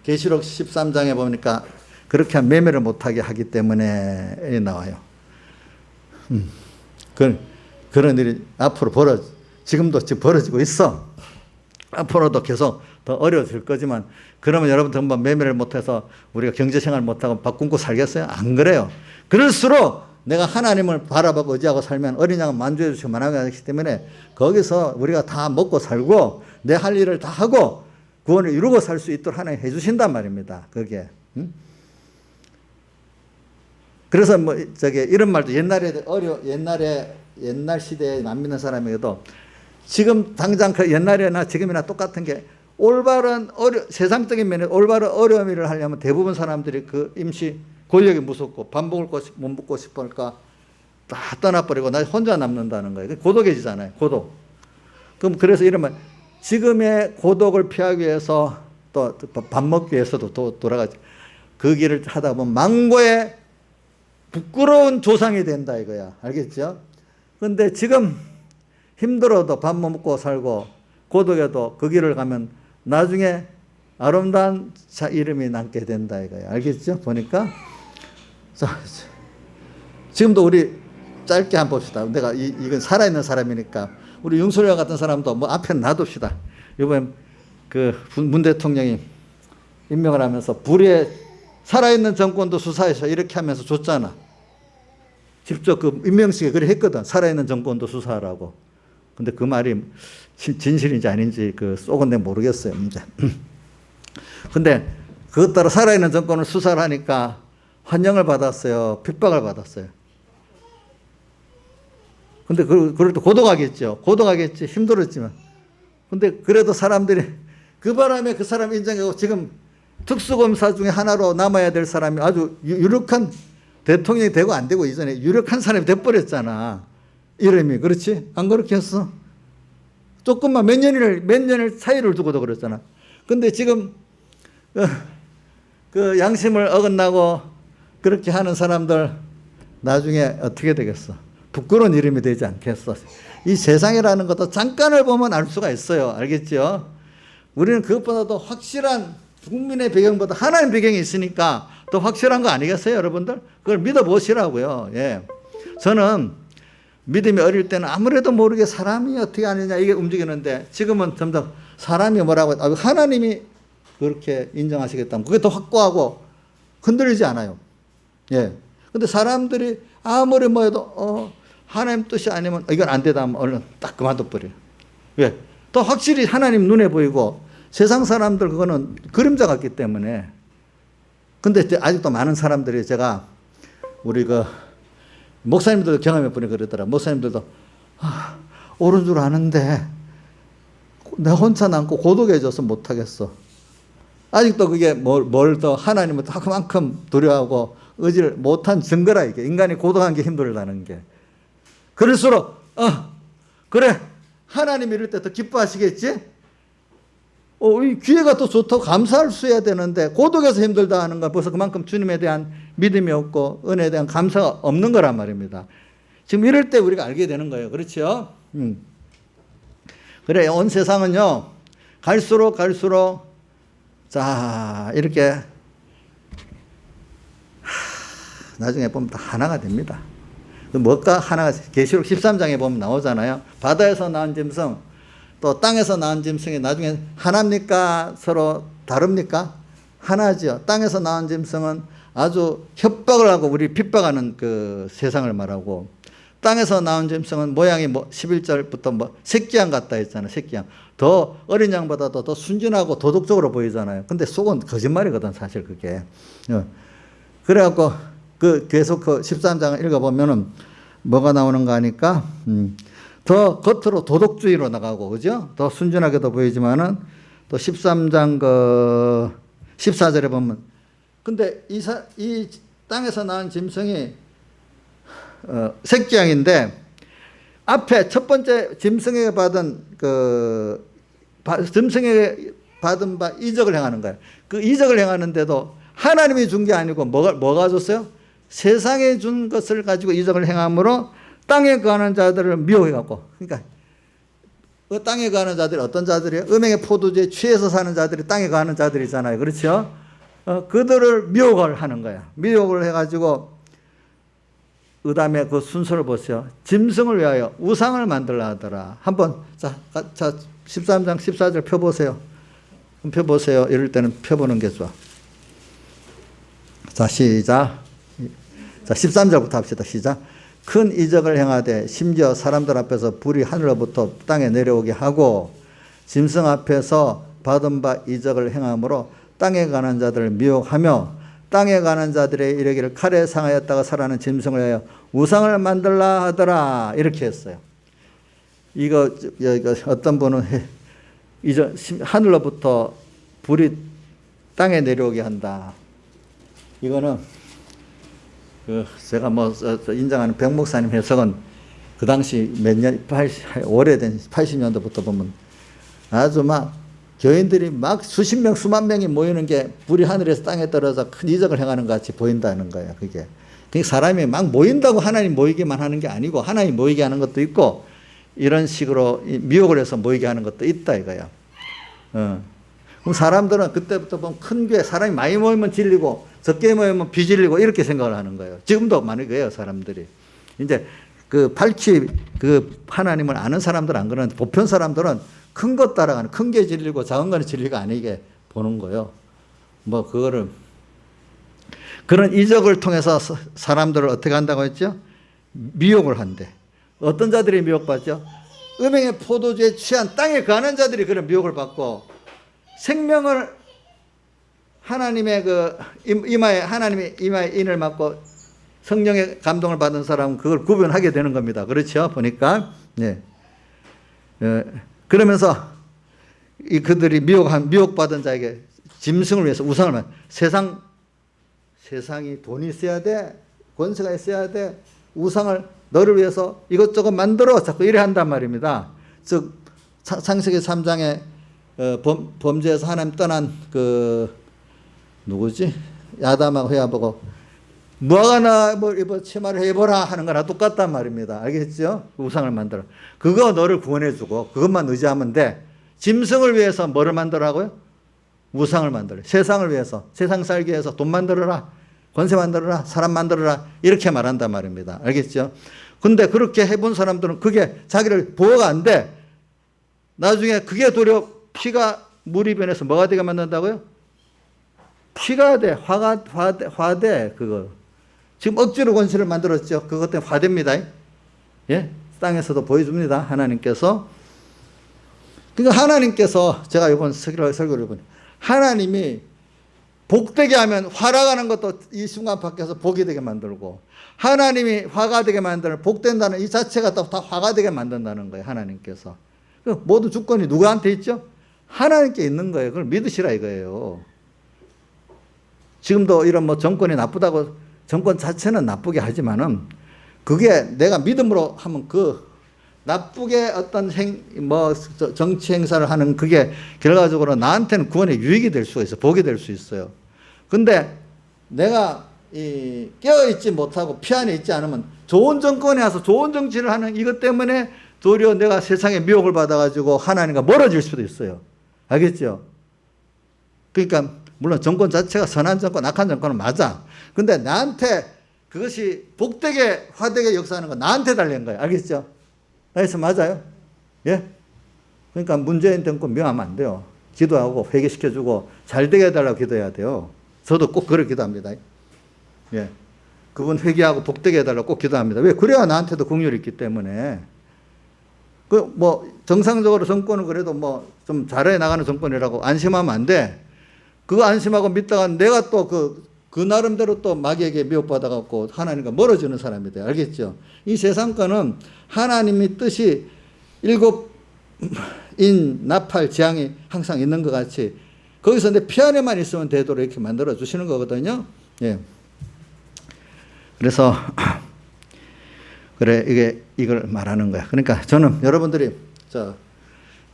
계시록 13장에 보니까 그렇게 하면 매매를 못하게 하기 때문에 나와요. 그런 일이 앞으로 지금도 지금 벌어지고 있어. 앞으로도 계속 더 어려워질 거지만 그러면 여러분 정말 매매를 못해서 우리가 경제생활 못하고 밥 굶고 살겠어요? 안 그래요. 그럴수록 내가 하나님을 바라보고 의지하고 살면 어린 양은 만족해 주시고 만하게 하시기 때문에 거기서 우리가 다 먹고 살고 내 할 일을 다 하고 구원을 이루고 살 수 있도록 하나님 해 주신단 말입니다. 그게. 그래서 뭐 이런 말도 옛날 시대에 안 믿는 사람에게도 지금 당장 그 옛날이나 지금이나 똑같은 게 세상적인 면에 올바른 어려운 일을 하려면 대부분 사람들이 그 임시 권력이 무섭고 밥 먹을 것 못 먹고 싶으니까 다 떠나버리고 나 혼자 남는다는 거예요. 고독해지잖아요. 고독. 그럼 그래서 이러면 지금의 고독을 피하기 위해서 또 밥 먹기 위해서도 돌아가지. 그 길을 하다 보면 망고의 부끄러운 조상이 된다 이거야. 알겠죠? 근데 지금 힘들어도 밥 먹고 살고 고독해도 그 길을 가면 나중에 아름다운 자 이름이 남게 된다 이거야. 알겠죠? 보니까. 자, 지금도 우리 짧게 한번 봅시다. 내가 이건 살아있는 사람이니까 우리 윤석열 같은 사람도 뭐 앞에 놔둡시다. 이번에 그 문 대통령이 임명을 하면서 불의의 살아있는 정권도 수사해서 이렇게 하면서 줬잖아. 직접 그 임명식에 그래 했거든. 살아있는 정권도 수사하라고. 근데 그 말이 진실인지 아닌지 그 속은 내가 모르겠어요. 이제. 근데 그것 따라 살아있는 정권을 수사를 하니까 환영을 받았어요. 핍박을 받았어요. 근데 그럴 때 고독하겠지. 힘들었지만. 근데 그래도 사람들이 그 바람에 그 사람 인정하고 지금 특수검사 중에 하나로 남아야 될 사람이 아주 유력한 대통령이 되고 안 되고 이전에 유력한 사람이 돼버렸잖아. 이름이. 그렇지? 안 그렇게 했어? 조금만 몇 년을 차이를 두고도 그랬잖아. 근데 지금 그 양심을 어긋나고 그렇게 하는 사람들 나중에 어떻게 되겠어? 부끄러운 이름이 되지 않겠어? 이 세상이라는 것도 잠깐을 보면 알 수가 있어요. 알겠죠? 우리는 그것보다도 확실한 국민의 배경보다 하나님 배경이 있으니까 더 확실한 거 아니겠어요, 여러분들? 그걸 믿어보시라고요. 예. 저는 믿음이 어릴 때는 아무래도 모르게 사람이 어떻게 하느냐 이게 움직이는데 지금은 점점 사람이 뭐라고 하나님이 그렇게 인정하시겠다면 그게 더 확고하고 흔들리지 않아요. 예. 근데 사람들이 아무리 뭐 해도 하나님 뜻이 아니면 이건 안 되다 하면 얼른 딱 그만둬버려요. 왜? 더 확실히 하나님 눈에 보이고 세상 사람들 그거는 그림자 같기 때문에. 근데 아직도 많은 사람들이 제가 우리 그 목사님들도 경험해 보니 그러더라. 목사님들도 옳은 줄 아는데 내 혼자 남고 고독해져서 못하겠어. 아직도 그게 뭘 더 하나님을 더 그만큼 두려워하고 의지를 못한 증거라, 이게. 인간이 고독한 게 힘들다는 게. 그럴수록, 그래. 하나님 이럴 때 더 기뻐하시겠지? 이 기회가 또 좋다고 감사할 수 해야 되는데, 고독해서 힘들다 하는 건 벌써 그만큼 주님에 대한 믿음이 없고, 은혜에 대한 감사가 없는 거란 말입니다. 지금 이럴 때 우리가 알게 되는 거예요. 그렇죠? 그래, 온 세상은요, 갈수록, 자, 이렇게, 나중에 보면 다 하나가 됩니다. 뭐가 하나가, 계시록 13장에 보면 나오잖아요. 바다에서 나온 짐승, 또 땅에서 나온 짐승이 나중에 하나입니까? 서로 다릅니까? 하나죠. 땅에서 나온 짐승은 아주 협박을 하고 우리 핍박하는 그 세상을 말하고, 땅에서 나온 짐승은 모양이 11절부터 새끼양 같다 했잖아요. 새끼양. 더 어린 양보다도 더 순진하고 도덕적으로 보이잖아요. 근데 속은 거짓말이거든, 사실 그게. 그래갖고 계속 그 13장을 읽어보면은 뭐가 나오는가 하니까, 더 겉으로 도덕주의로 나가고, 그죠? 더 순진하게도 보이지만은 또 13장 14절에 보면, 근데 이 땅에서 나온 짐승이 새끼양인데, 앞에 첫 번째 짐승에게 받은 짐승에게 받은 바 이적을 행하는 거예요. 그 이적을 행하는데도 하나님이 준 게 아니고 뭐가 줬어요? 세상에 준 것을 가지고 이적을 행함으로 땅에 거하는 자들을 미혹해갖고, 그러니까 그 땅에 거하는 자들이 어떤 자들이에요? 음행의 포도주에 취해서 사는 자들이 땅에 거하는 자들이잖아요. 그렇죠? 그들을 미혹을 하는 거야. 미혹을 해가지고, 그 다음에 그 순서를 보세요. 짐승을 위하여 우상을 만들라 하더라. 한번, 자, 13장 14절 펴보세요. 펴보세요. 이럴 때는 펴보는 게 좋아. 자, 시작. 자, 13절부터 합시다. 시작. 큰 이적을 행하되 심지어 사람들 앞에서 불이 하늘로부터 땅에 내려오게 하고, 짐승 앞에서 받은 바 이적을 행함으로 땅에 가는 자들을 미혹하며, 땅에 가는 자들의 이르기를 칼에 상하였다가 살아나는 짐승을 하여 우상을 만들라 하더라. 이렇게 했어요. 이거 어떤 분은 하늘로부터 불이 땅에 내려오게 한다. 이거는 제가 인정하는 백 목사님 해석은 그 당시 오래된 80년도부터 보면 아주 막 교인들이 막 수십 명, 수만 명이 모이는 게 불이 하늘에서 땅에 떨어져 큰 이적을 행하는 것 같이 보인다는 거예요. 그게. 그러니까 사람이 막 모인다고 하나님 모이게만 하는 게 아니고, 하나님 모이게 하는 것도 있고, 이런 식으로 미혹을 해서 모이게 하는 것도 있다 이거야. 그럼 사람들은 그때부터 보면 큰 교회, 사람이 많이 모이면 질리고 적게 모이면 비질리고 이렇게 생각을 하는 거예요. 지금도 많은 거예요, 사람들이. 이제 밝히 하나님을 아는 사람들 안 그러는데, 보편 사람들은 큰 것 따라가는, 큰 게 진리고 작은 거는 진리가 아니게 보는 거예요. 그런 이적을 통해서 사람들을 어떻게 한다고 했죠? 미혹을 한대. 어떤 자들이 미혹받죠? 음행의 포도주에 취한 땅에 거하는 자들이 그런 미혹을 받고, 생명을 하나님의 하나님의 이마에 인을 맞고 성령의 감동을 받은 사람은 그걸 구분하게 되는 겁니다. 그렇죠? 보니까. 네. 그러면서 그들이 미혹받은 자에게 짐승을 위해서 우상을 세상이 돈이 있어야 돼, 권세가 있어야 돼, 우상을 너를 위해서 이것저것 만들어 자꾸 이래 한단 말입니다. 즉 창세기 3장에 범죄에서 하나님 떠난 누구지? 야담하고 헤아보고 뭐하나 치마를 해보라 하는 거나 똑같단 말입니다. 알겠죠? 우상을 만들어. 그거 너를 구원해주고 그것만 의지하면 돼. 짐승을 위해서 뭐를 만들라고요? 우상을 만들어. 세상을 위해서, 세상 살기 위해서 돈 만들어라, 권세 만들어라, 사람 만들어라, 이렇게 말한단 말입니다. 알겠죠? 근데 그렇게 해본 사람들은 그게 자기를 보호가 안 돼. 나중에 그게 도리어 피가 물이 변해서 뭐가 되게 만든다고요? 피가 돼. 화돼. 그거. 지금 억지로 권세를 만들었죠. 그것 때문에 화됩니다. 예? 땅에서도 보여줍니다. 하나님께서. 그러니까 하나님께서, 제가 이번 설교를 보니, 하나님이 복되게 하면 화가 나는 것도 이 순간 밖에서 복이 되게 만들고, 하나님이 화가 되게 만드는, 복된다는 이 자체가 다 화가 되게 만든다는 거예요. 하나님께서. 모든 주권이 누구한테 있죠? 하나님께 있는 거예요. 그걸 믿으시라 이거예요. 지금도 이런 뭐 정권이 나쁘다고 정권 자체는 나쁘게 하지만은 그게 내가 믿음으로 하면 그 나쁘게 어떤 정치 행사를 하는 그게 결과적으로 나한테는 구원의 유익이 될 수가 있어. 복이 될 수 있어요. 근데 내가 깨어있지 못하고 피안에 있지 않으면 좋은 정권에 와서 좋은 정치를 하는 이것 때문에 도리어 내가 세상에 미혹을 받아가지고 하나님과 멀어질 수도 있어요. 알겠죠? 그러니까 물론 정권 자체가 선한 정권, 악한 정권은 맞아. 근데 나한테 그것이 복되게 화되게 역사하는 건 나한테 달린 거예요. 알겠죠? 알겠어? 맞아요? 예? 그러니까 문재인 정권 명하면 안 돼요. 기도하고 회개시켜주고 잘 되게 해달라고 기도해야 돼요. 저도 꼭 그렇게 기도합니다. 예. 그분 회개하고 복되게 해달라고 꼭 기도합니다. 왜? 그래야 나한테도 긍휼이 있기 때문에. 정상적으로 정권은 그래도 좀 잘해 나가는 정권이라고 안심하면 안 돼. 그거 안심하고 믿다가 내가 또 그 나름대로 또 마귀에게 미혹받아갖고 하나님과 멀어지는 사람이 돼. 알겠죠? 이 세상 거는 하나님의 뜻이 7인 나팔 재앙이 항상 있는 것 같이 거기서 내 피 안에만 있으면 되도록 이렇게 만들어 주시는 거거든요. 예. 그래서 그래 이걸 말하는 거야. 그러니까 저는 여러분들이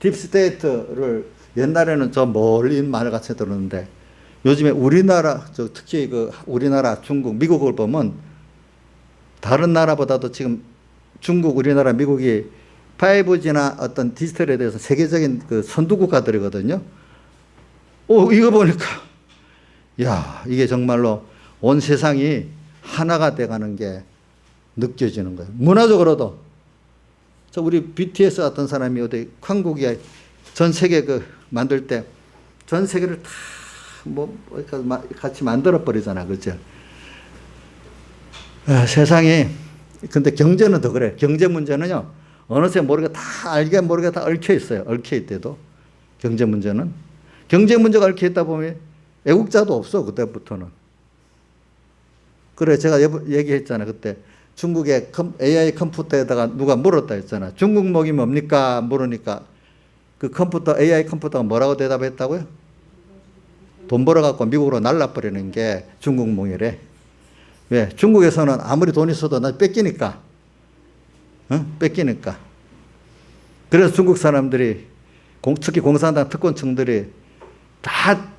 딥스테이트를 옛날에는 저 멀리 말같이 들었는데 요즘에 우리나라 특히 우리나라 중국 미국을 보면 다른 나라보다도 지금 중국 우리나라 미국이 5G나 어떤 디지털에 대해서 세계적인 선두 국가들이거든요. 이거 보니까 야 이게 정말로 온 세상이 하나가 돼가는 게 느껴지는 거예요. 문화적으로도 우리 BTS 같은 사람이 어디 한국이 전 세계 만들 때 전 세계를 다 같이 만들어 버리잖아, 그렇죠? 세상이 근데 경제는 더 그래. 경제 문제는요 어느새 모르게 다 알게 모르게 다 얽혀 있어요. 얽혀 있대도 경제 문제는 경제 문제가 얽혀 있다 보면 애국자도 없어 그때부터는. 그래 제가 얘기했잖아 그때. 중국의 AI 컴퓨터에다가 누가 물었다 했잖아. 중국목이 뭡니까? 물으니까 그 AI 컴퓨터가 뭐라고 대답했다고요? 돈 벌어갖고 미국으로 날라버리는 게 중국몽이래. 왜? 중국에서는 아무리 돈 있어도 나 뺏기니까. 뺏기니까. 그래서 중국 사람들이, 특히 공산당 특권층들이 다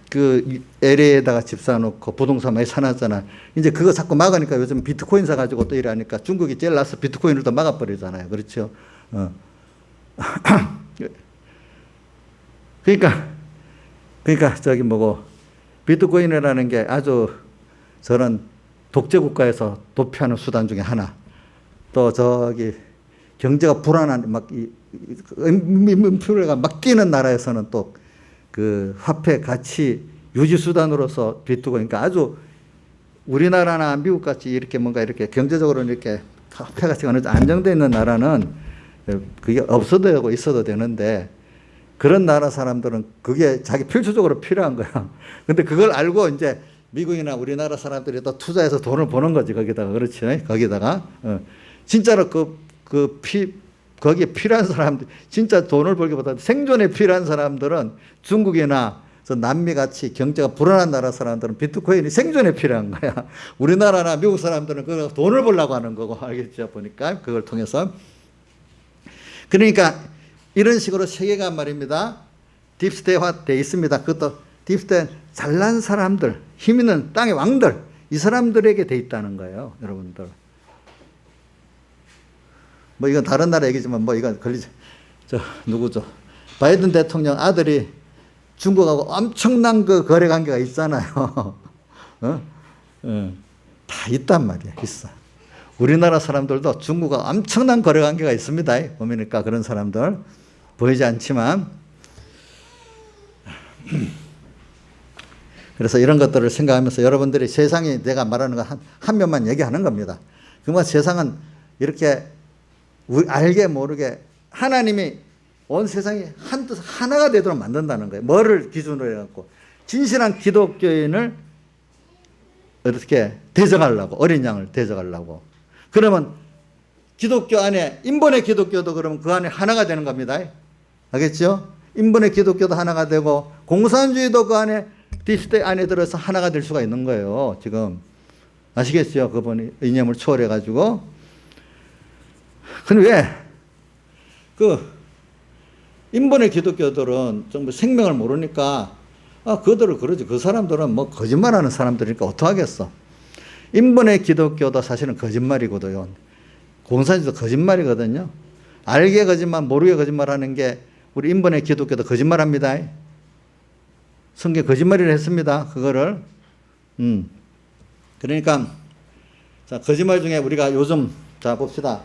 LA에다가 집 사놓고 부동산 많이 사놨잖아. 이제 그거 자꾸 막으니까 요즘 비트코인 사가지고 또 이러니까 중국이 제일 나서 비트코인을 또 막아버리잖아요. 그렇죠? 그러니까 비트코인이라는 게 아주 저런 독재국가에서 도피하는 수단 중에 하나. 또 경제가 불안한 인플레가 막 뛰는 나라에서는 또 화폐 가치 유지 수단으로서 비트코인. 그러니까 아주 우리나라나 미국 같이 이렇게 이렇게 경제적으로 이렇게 화폐 가치가 어느 정도 안정되어 있는 나라는 그게 없어도 되고 있어도 되는데 그런 나라 사람들은 그게 자기 필수적으로 필요한 거야. 근데 그걸 알고 이제 미국이나 우리나라 사람들이 또 투자해서 돈을 버는 거지, 거기다가. 그렇지? 거기다가. 진짜로 거기에 필요한 사람들, 진짜 돈을 벌기보다 생존에 필요한 사람들은 중국이나 남미 같이 경제가 불안한 나라 사람들은 비트코인이 생존에 필요한 거야. 우리나라나 미국 사람들은 그 돈을 벌려고 하는 거고, 알겠죠? 보니까 그걸 통해서. 그러니까 이런 식으로 세계가 말입니다. 딥스테이화 되어 있습니다. 그것도 딥스테이 잘난 사람들, 힘 있는 땅의 왕들, 이 사람들에게 되어 있다는 거예요, 여러분들. 이건 다른 나라 얘기지만 이건 걸리죠. 누구죠? 바이든 대통령 아들이 중국하고 엄청난 거래 관계가 있잖아요. 다 있단 말이야, 있어. 우리나라 사람들도 중국과 엄청난 거래 관계가 있습니다. 보니까 그런 사람들 보이지 않지만. 그래서 이런 것들을 생각하면서 여러분들이 세상이 내가 말하는 거 한 면만 얘기하는 겁니다. 그러니까 세상은 이렇게 알게 모르게 하나님이 온 세상이 한 뜻 하나가 되도록 만든다는 거예요. 뭐를 기준으로 해갖고 진실한 기독교인을 어떻게 대적하려고, 어린 양을 대적하려고. 그러면 기독교 안에 인본의 기독교도 그러면 그 안에 하나가 되는 겁니다. 알겠죠? 인본의 기독교도 하나가 되고 공산주의도 그 안에 디스테 안에 들어서 하나가 될 수가 있는 거예요. 지금 아시겠죠? 그분이 이념을 초월해 가지고. 근데 왜 인본의 기독교들은 정말 생명을 모르니까 그들을 그러지. 그 사람들은 뭐 거짓말하는 사람들이니까 어떡하겠어. 인본의 기독교도 사실은 거짓말이거든요. 공산주의도 거짓말이거든요. 알게 거짓말, 모르게 거짓말하는 게 우리 인본의 기독교도 거짓말합니다. 성경 거짓말이라 했습니다. 그거를. 그러니까 자, 거짓말 중에 우리가 요즘 자 봅시다.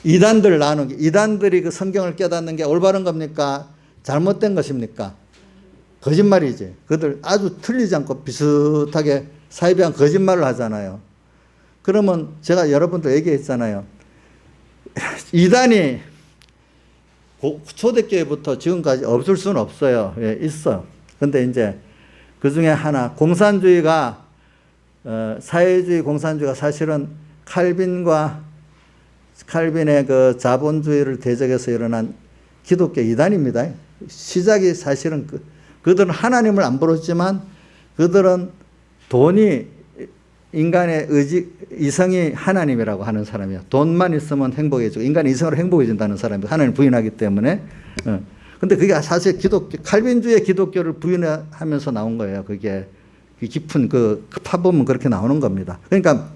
이단들 나누는 게, 이단들이 그 성경을 깨닫는 게 올바른 겁니까? 잘못된 것입니까? 거짓말이지. 그들 아주 틀리지 않고 비슷하게 사이비한 거짓말을 하잖아요. 그러면 제가 여러분들 얘기했잖아요. 이단이 초대교회부터 지금까지 없을 수는 없어요. 예, 있어. 근데 이제 그 중에 하나, 공산주의가, 사회주의 공산주의가 사실은 칼빈의 그 자본주의를 대적해서 일어난 기독교 이단입니다. 시작이 사실은 그들은 하나님을 안 부르지만 그들은 돈이 인간의 이성이 하나님이라고 하는 사람이야. 돈만 있으면 행복해지고 인간이 이성으로 행복해진다는 사람이 하나님을 부인하기 때문에. 근데 그게 사실 칼빈주의 기독교를 부인하면서 나온 거예요. 그게 깊은 파보면 그렇게 나오는 겁니다. 그러니까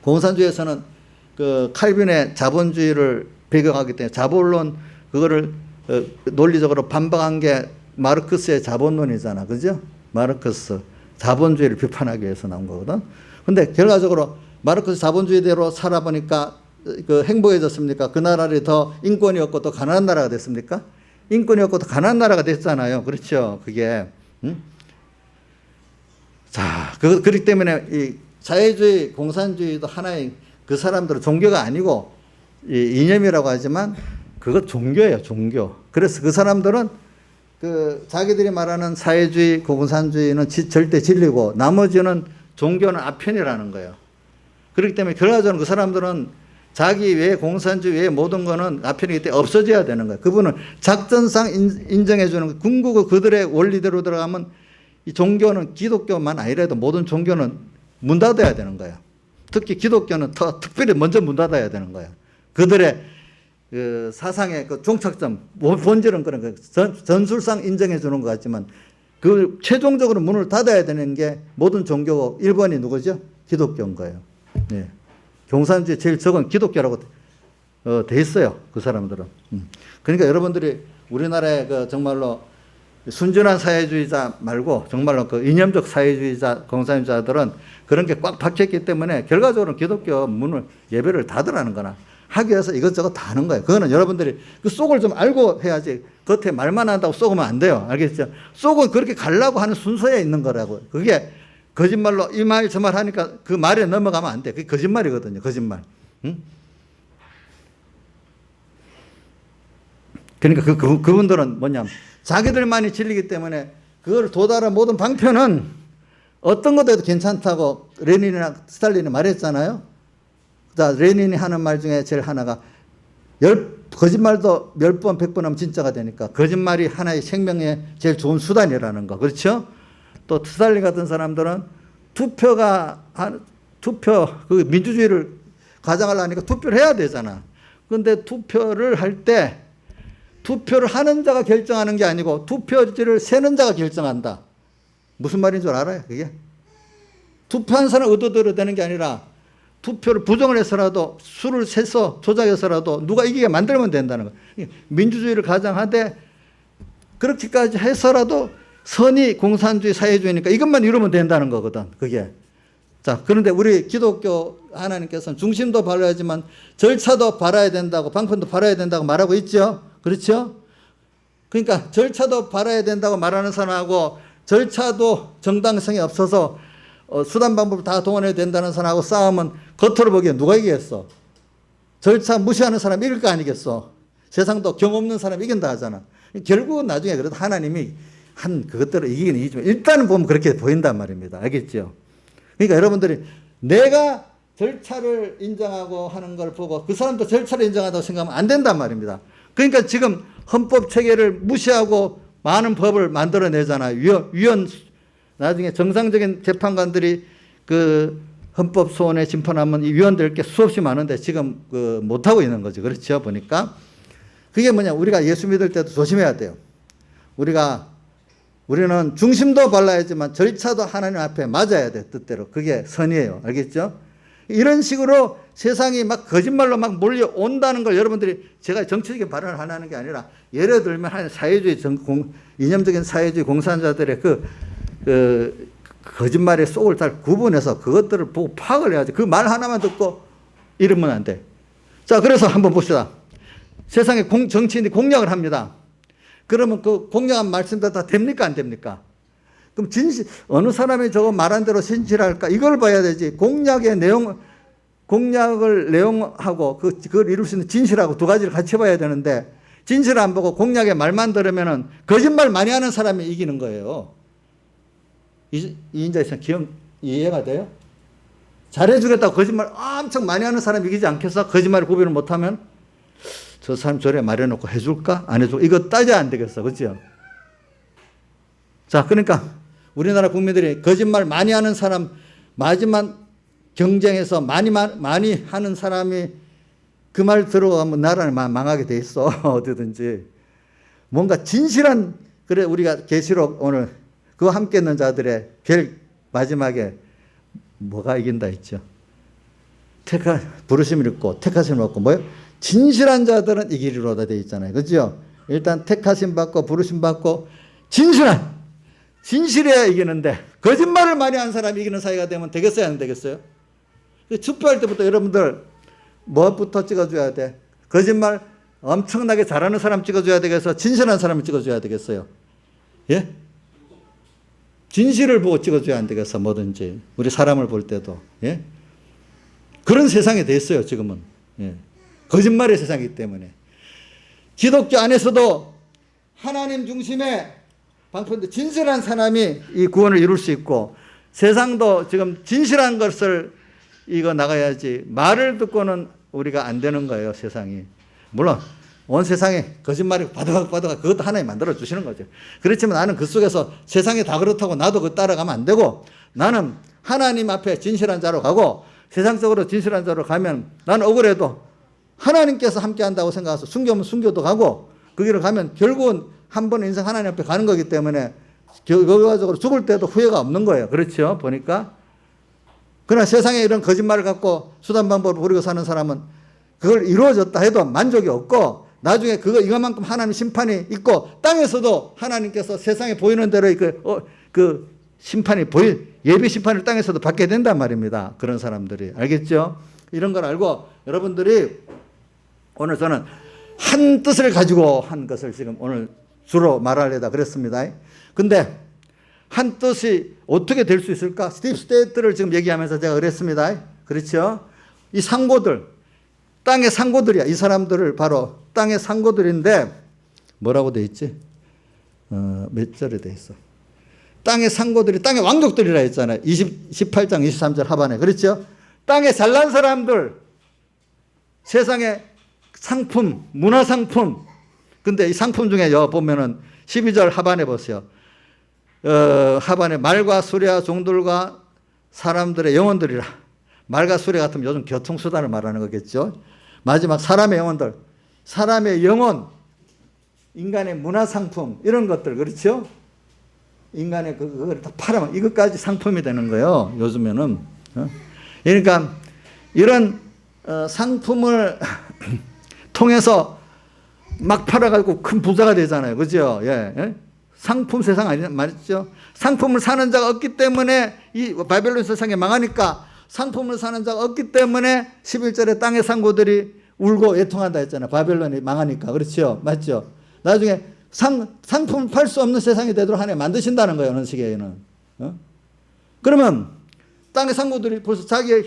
공산주의에서는 칼빈의 자본주의를 배경하기 때문에 자본론 그거를 논리적으로 반박한 게 마르크스의 자본론이잖아. 그죠? 마르크스. 자본주의를 비판하기 위해서 나온 거거든. 근데 결과적으로 마르크스 자본주의대로 살아보니까 행복해졌습니까? 그 나라를 더 인권이 없고 또 가난한 나라가 됐습니까? 인권이 없고 또 가난한 나라가 됐잖아요. 그렇죠. 그게. 자, 그렇기 때문에 이 자유주의, 공산주의도 하나의 그 사람들은 종교가 아니고 이념이라고 하지만 그거 종교예요. 종교. 그래서 그 사람들은 자기들이 말하는 사회주의, 공산주의는 절대 진리고 나머지는 종교는 아편이라는 거예요. 그렇기 때문에 결과적으로 그 사람들은 자기 외 공산주의 외 모든 거는 아편이기 때문에 없어져야 되는 거예요. 그분은 작전상 인정해 주는 거예요. 궁극의 그들의 원리대로 들어가면 이 종교는 기독교만 아니라도 모든 종교는 문 닫아야 되는 거예요. 특히 기독교는 더 특별히 먼저 문 닫아야 되는 거예요. 그들의 사상의 종착점, 본질은 그런 거예요. 전술상 인정해 주는 것 같지만 최종적으로 문을 닫아야 되는 게 모든 종교고 1번이 누구죠? 기독교인 거예요. 네. 공산주의 제일 적은 기독교라고 돼 있어요. 그 사람들은. 그러니까 여러분들이 우리나라의 정말로 순전한 사회주의자 말고 정말로 이념적 사회주의자, 공산주의자들은 그런 게 꽉 박혔기 때문에 결과적으로 기독교 문을 예배를 닫으라는 거나 하기 위해서 이것저것 다 하는 거예요. 그거는 여러분들이 그 속을 좀 알고 해야지 겉에 말만 한다고 쏘으면 안 돼요. 알겠죠? 속은 그렇게 가려고 하는 순서에 있는 거라고. 그게 거짓말로 이 말 저 말 하니까 그 말에 넘어가면 안 돼. 그게 거짓말이거든요. 거짓말. 응? 그러니까 그분들은 뭐냐면 자기들만이 진리기 때문에 그걸 도달한 모든 방편은 어떤 것도 해도 괜찮다고 레닌이나 스탈린이 말했잖아요. 자, 레닌이 하는 말 중에 제일 하나가 거짓말도 10번, 100번 하면 진짜가 되니까 거짓말이 하나의 생명의 제일 좋은 수단이라는 거. 그렇죠? 또 스탈린 같은 사람들은 민주주의를 가장하려니까 투표를 해야 되잖아. 그런데 투표를 할 때 투표를 하는 자가 결정하는 게 아니고 투표지를 세는 자가 결정한다. 무슨 말인 줄 알아요? 그게? 투표한 사람 의도대로 되는 게 아니라 투표를 부정을 해서라도 수를 세서 조작해서라도 누가 이기게 만들면 된다는 거예요. 민주주의를 가장하되 그렇게까지 해서라도 선이 공산주의 사회주의니까 이것만 이루면 된다는 거거든. 그게. 자, 그런데 우리 기독교 하나님께서는 중심도 바라야지만 절차도 바라야 된다고 방편도 바라야 된다고 말하고 있죠. 그렇죠? 그러니까 절차도 바라야 된다고 말하는 사람하고 절차도 정당성이 없어서 수단 방법을 다 동원해야 된다는 사람하고 싸우면 겉으로 보기엔 누가 이기겠어? 절차 무시하는 사람이 이길 거 아니겠어? 세상도 경 없는 사람이 이긴다 하잖아. 결국은 나중에 그래도 하나님이 한 그것대로 이기긴 이기지만 일단은 보면 그렇게 보인단 말입니다. 알겠죠? 그러니까 여러분들이 내가 절차를 인정하고 하는 걸 보고 그 사람도 절차를 인정한다고 생각하면 안 된단 말입니다. 그러니까 지금 헌법 체계를 무시하고 많은 법을 만들어내잖아요. 위원, 나중에 정상적인 재판관들이 그 헌법 소원에 심판하면 이 위원될 게 수없이 많은데 지금 그 못하고 있는 거죠. 그렇죠. 보니까. 그게 뭐냐. 우리가 예수 믿을 때도 조심해야 돼요. 우리는 중심도 발라야지만 절차도 하나님 앞에 맞아야 돼. 뜻대로. 그게 선이에요. 알겠죠? 이런 식으로 세상이 막 거짓말로 막 몰려온다는 걸 여러분들이 제가 정치적인 발언을 하는 게 아니라 예를 들면 한 사회주의 이념적인 사회주의 공산자들의 그 거짓말의 속을 잘 구분해서 그것들을 보고 파악을 해야지. 그 말 하나만 듣고 이러면 안 돼. 자, 그래서 한번 봅시다. 세상에 정치인이 공약을 합니다. 그러면 그 공약한 말씀도 다 됩니까? 안 됩니까? 그럼 어느 사람이 저거 말한 대로 진실할까? 이걸 봐야 되지. 공약의 공약을 내용하고 그걸 이룰 수 있는 진실하고 두 가지를 같이 봐야 되는데 진실을 안 보고 공약의 말만 들으면은 거짓말 많이 하는 사람이 이기는 거예요. 이인자 있으면 이해가 돼요? 잘해주겠다고 거짓말 엄청 많이 하는 사람이 이기지 않겠어? 거짓말을 구별을 못하면? 저 사람 저래 말해놓고 해줄까? 안 해줄까? 이거 따져야 안 되겠어. 그렇죠? 자, 그러니까 우리나라 국민들이 거짓말 많이 하는 사람, 마지막 경쟁에서 많이 하는 사람이 그 말 들어가면 나라는 망하게 돼 있어. 어디든지. 뭔가 진실한, 그래, 우리가 계시록 오늘 그와 함께 있는 자들의 제일 마지막에 뭐가 이긴다 했죠? 부르심을 입고 택하심을 받고 뭐요? 진실한 자들은 이기리로다 돼 있잖아요. 그죠? 일단 택하심 받고 부르심 받고 진실해야 이기는데 거짓말을 많이 한 사람이 이기는 사회가 되면 되겠어요? 안 되겠어요? 투표할 때부터 여러분들 뭐부터 찍어줘야 돼? 거짓말 엄청나게 잘하는 사람 찍어줘야 되겠어? 진실한 사람을 찍어줘야 되겠어요? 예? 진실을 보고 찍어줘야 안 되겠어? 뭐든지. 우리 사람을 볼 때도. 예? 그런 세상이 됐어요, 지금은. 예. 거짓말의 세상이기 때문에. 기독교 안에서도 하나님 중심의 방편데 진실한 사람이 이 구원을 이룰 수 있고 세상도 지금 진실한 것을 이거 나가야지 말을 듣고는 우리가 안 되는 거예요, 세상이. 물론 온 세상에 거짓말이 바득바득 그것도 하나님 만들어 주시는 거죠. 그렇지만 나는 그 속에서 세상이 다 그렇다고 나도 그 따라가면 안 되고 나는 하나님 앞에 진실한 자로 가고 세상적으로 진실한 자로 가면 나는 억울해도 하나님께서 함께 한다고 생각해서 순교면 순교도 가고 그 길을 가면 결국은 한 번 인생 하나님 앞에 가는 거기 때문에 결과적으로 죽을 때도 후회가 없는 거예요. 그렇죠? 보니까. 그러나 세상에 이런 거짓말을 갖고 수단 방법을 부리고 사는 사람은 그걸 이루어졌다 해도 만족이 없고 나중에 이것만큼 하나님 심판이 있고 땅에서도 하나님께서 세상에 보이는 대로 그 심판이 예비 심판을 땅에서도 받게 된단 말입니다. 그런 사람들이. 알겠죠? 이런 걸 알고 여러분들이 오늘 저는 한 뜻을 가지고 한 것을 지금 오늘 주로 말하려다 그랬습니다. 근데 한 뜻이 어떻게 될 수 있을까? 스티브 스테이트를 지금 얘기하면서 제가 그랬습니다. 그렇죠? 이 상고들, 땅의 상고들이야. 이 사람들을 바로 땅의 상고들인데 뭐라고 돼 있지? 몇 절에 돼 있어? 땅의 상고들이 땅의 왕족들이라 했잖아요. 18장 23절 하반에. 그렇죠? 땅에 잘난 사람들, 세상의 상품, 문화상품. 근데 이 상품 중에 보면은 12절 하반에 보세요. 하반에 말과 수레와 종들과 사람들의 영혼들이라. 말과 수레 같으면 요즘 교통수단을 말하는 거겠죠. 마지막 사람의 영혼들. 사람의 영혼, 인간의 문화상품, 이런 것들, 그렇죠? 인간의 그걸 다 팔아면 이것까지 상품이 되는 거예요. 요즘에는. 그러니까 이런 상품을 통해서 막 팔아가지고 큰 부자가 되잖아요. 그죠? 예. 상품 세상 아니냐 말이죠. 상품을 사는 자가 없기 때문에 이 바벨론 세상에 망하니까 상품을 사는 자가 없기 때문에 11절에 땅의 상고들이 울고 애통한다 했잖아요. 바벨론이 망하니까. 그렇죠? 맞죠? 나중에 상품을 팔 수 없는 세상이 되도록 하나님 만드신다는 거예요. 어느 시기에는. 그러면 땅의 상고들이 벌써 자기의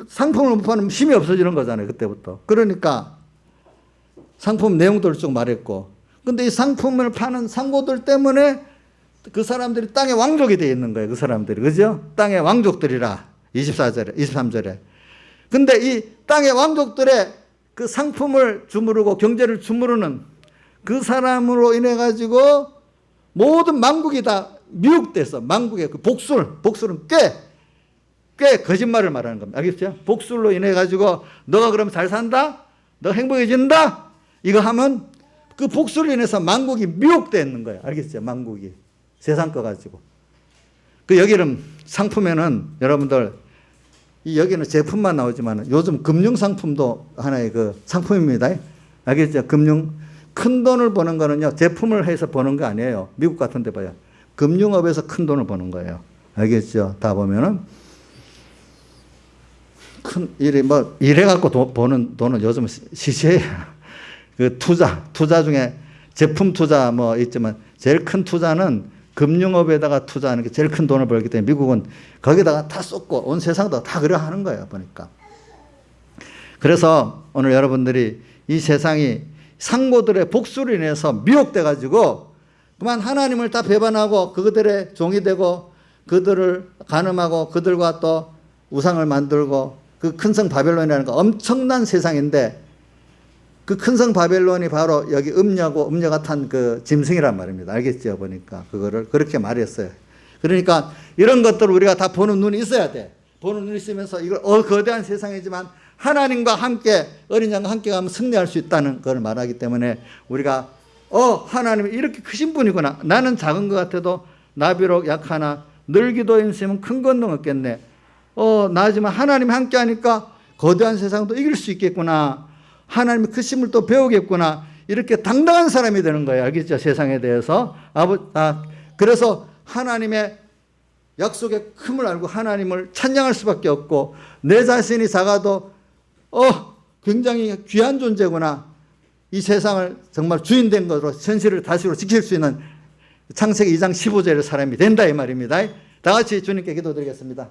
상품을 못 파는 힘이 없어지는 거잖아요. 그때부터. 그러니까 상품 내용들을 쭉 말했고. 근데 이 상품을 파는 상고들 때문에 그 사람들이 땅의 왕족이 되어 있는 거예요. 그 사람들이. 그죠? 땅의 왕족들이라. 24절에, 23절에. 근데 이 땅의 왕족들의 그 상품을 주무르고 경제를 주무르는 그 사람으로 인해 가지고 모든 만국이 다 미혹돼서 만국의 그 복술은 꽤 거짓말을 말하는 겁니다. 알겠죠? 복술로 인해 가지고 너가 그럼 잘 산다? 너 행복해진다? 이거 하면 그 복술로 인해서 만국이 미혹되는 거예요. 알겠죠? 만국이 세상 거 가지고. 그 여기는 상품에는 여러분들 여기는 제품만 나오지만 요즘 금융 상품도 하나의 그 상품입니다. 알겠죠? 큰 돈을 버는 거는요, 제품을 해서 버는 거 아니에요. 미국 같은 데 봐요. 금융업에서 큰 돈을 버는 거예요. 알겠죠? 다 보면은. 이래갖고 버는 돈은 요즘 시시해요. 그 투자 중에 제품 투자 뭐 있지만 제일 큰 투자는 금융업에다가 투자하는 게 제일 큰 돈을 벌기 때문에 미국은 거기다가 다 쏟고 온 세상도 다 그래 하는 거예요. 보니까. 그래서 오늘 여러분들이 이 세상이 상고들의 복수로 인해서 미혹돼 가지고 그만 하나님을 다 배반하고 그들의 종이 되고 그들을 간음하고 그들과 또 우상을 만들고 그 큰 성 바벨론이라는 거 엄청난 세상인데 그 큰 성 바벨론이 바로 여기 음녀가 탄 그 짐승이란 말입니다. 알겠죠? 보니까 그거를 그렇게 말했어요. 그러니까 이런 것들을 우리가 다 보는 눈이 있어야 돼. 보는 눈이 있으면서 이걸 거대한 세상이지만 하나님과 함께 어린 양과 함께 가면 승리할 수 있다는 걸 말하기 때문에 우리가 하나님이 이렇게 크신 분이구나. 나는 작은 것 같아도 나비록 약하나 늘 기도에 있으면 큰 권능 얻겠네. 나지만 하나님이 함께 하니까 거대한 세상도 이길 수 있겠구나. 하나님의 크심을 또 배우겠구나. 이렇게 당당한 사람이 되는 거예요. 알겠죠? 세상에 대해서. 그래서 하나님의 약속의 큼을 알고 하나님을 찬양할 수밖에 없고 내 자신이 작아도 굉장히 귀한 존재구나. 이 세상을 정말 주인된 것으로 현실을 다시로 지킬 수 있는 창세기 2장 15절의 사람이 된다 이 말입니다. 다 같이 주님께 기도드리겠습니다.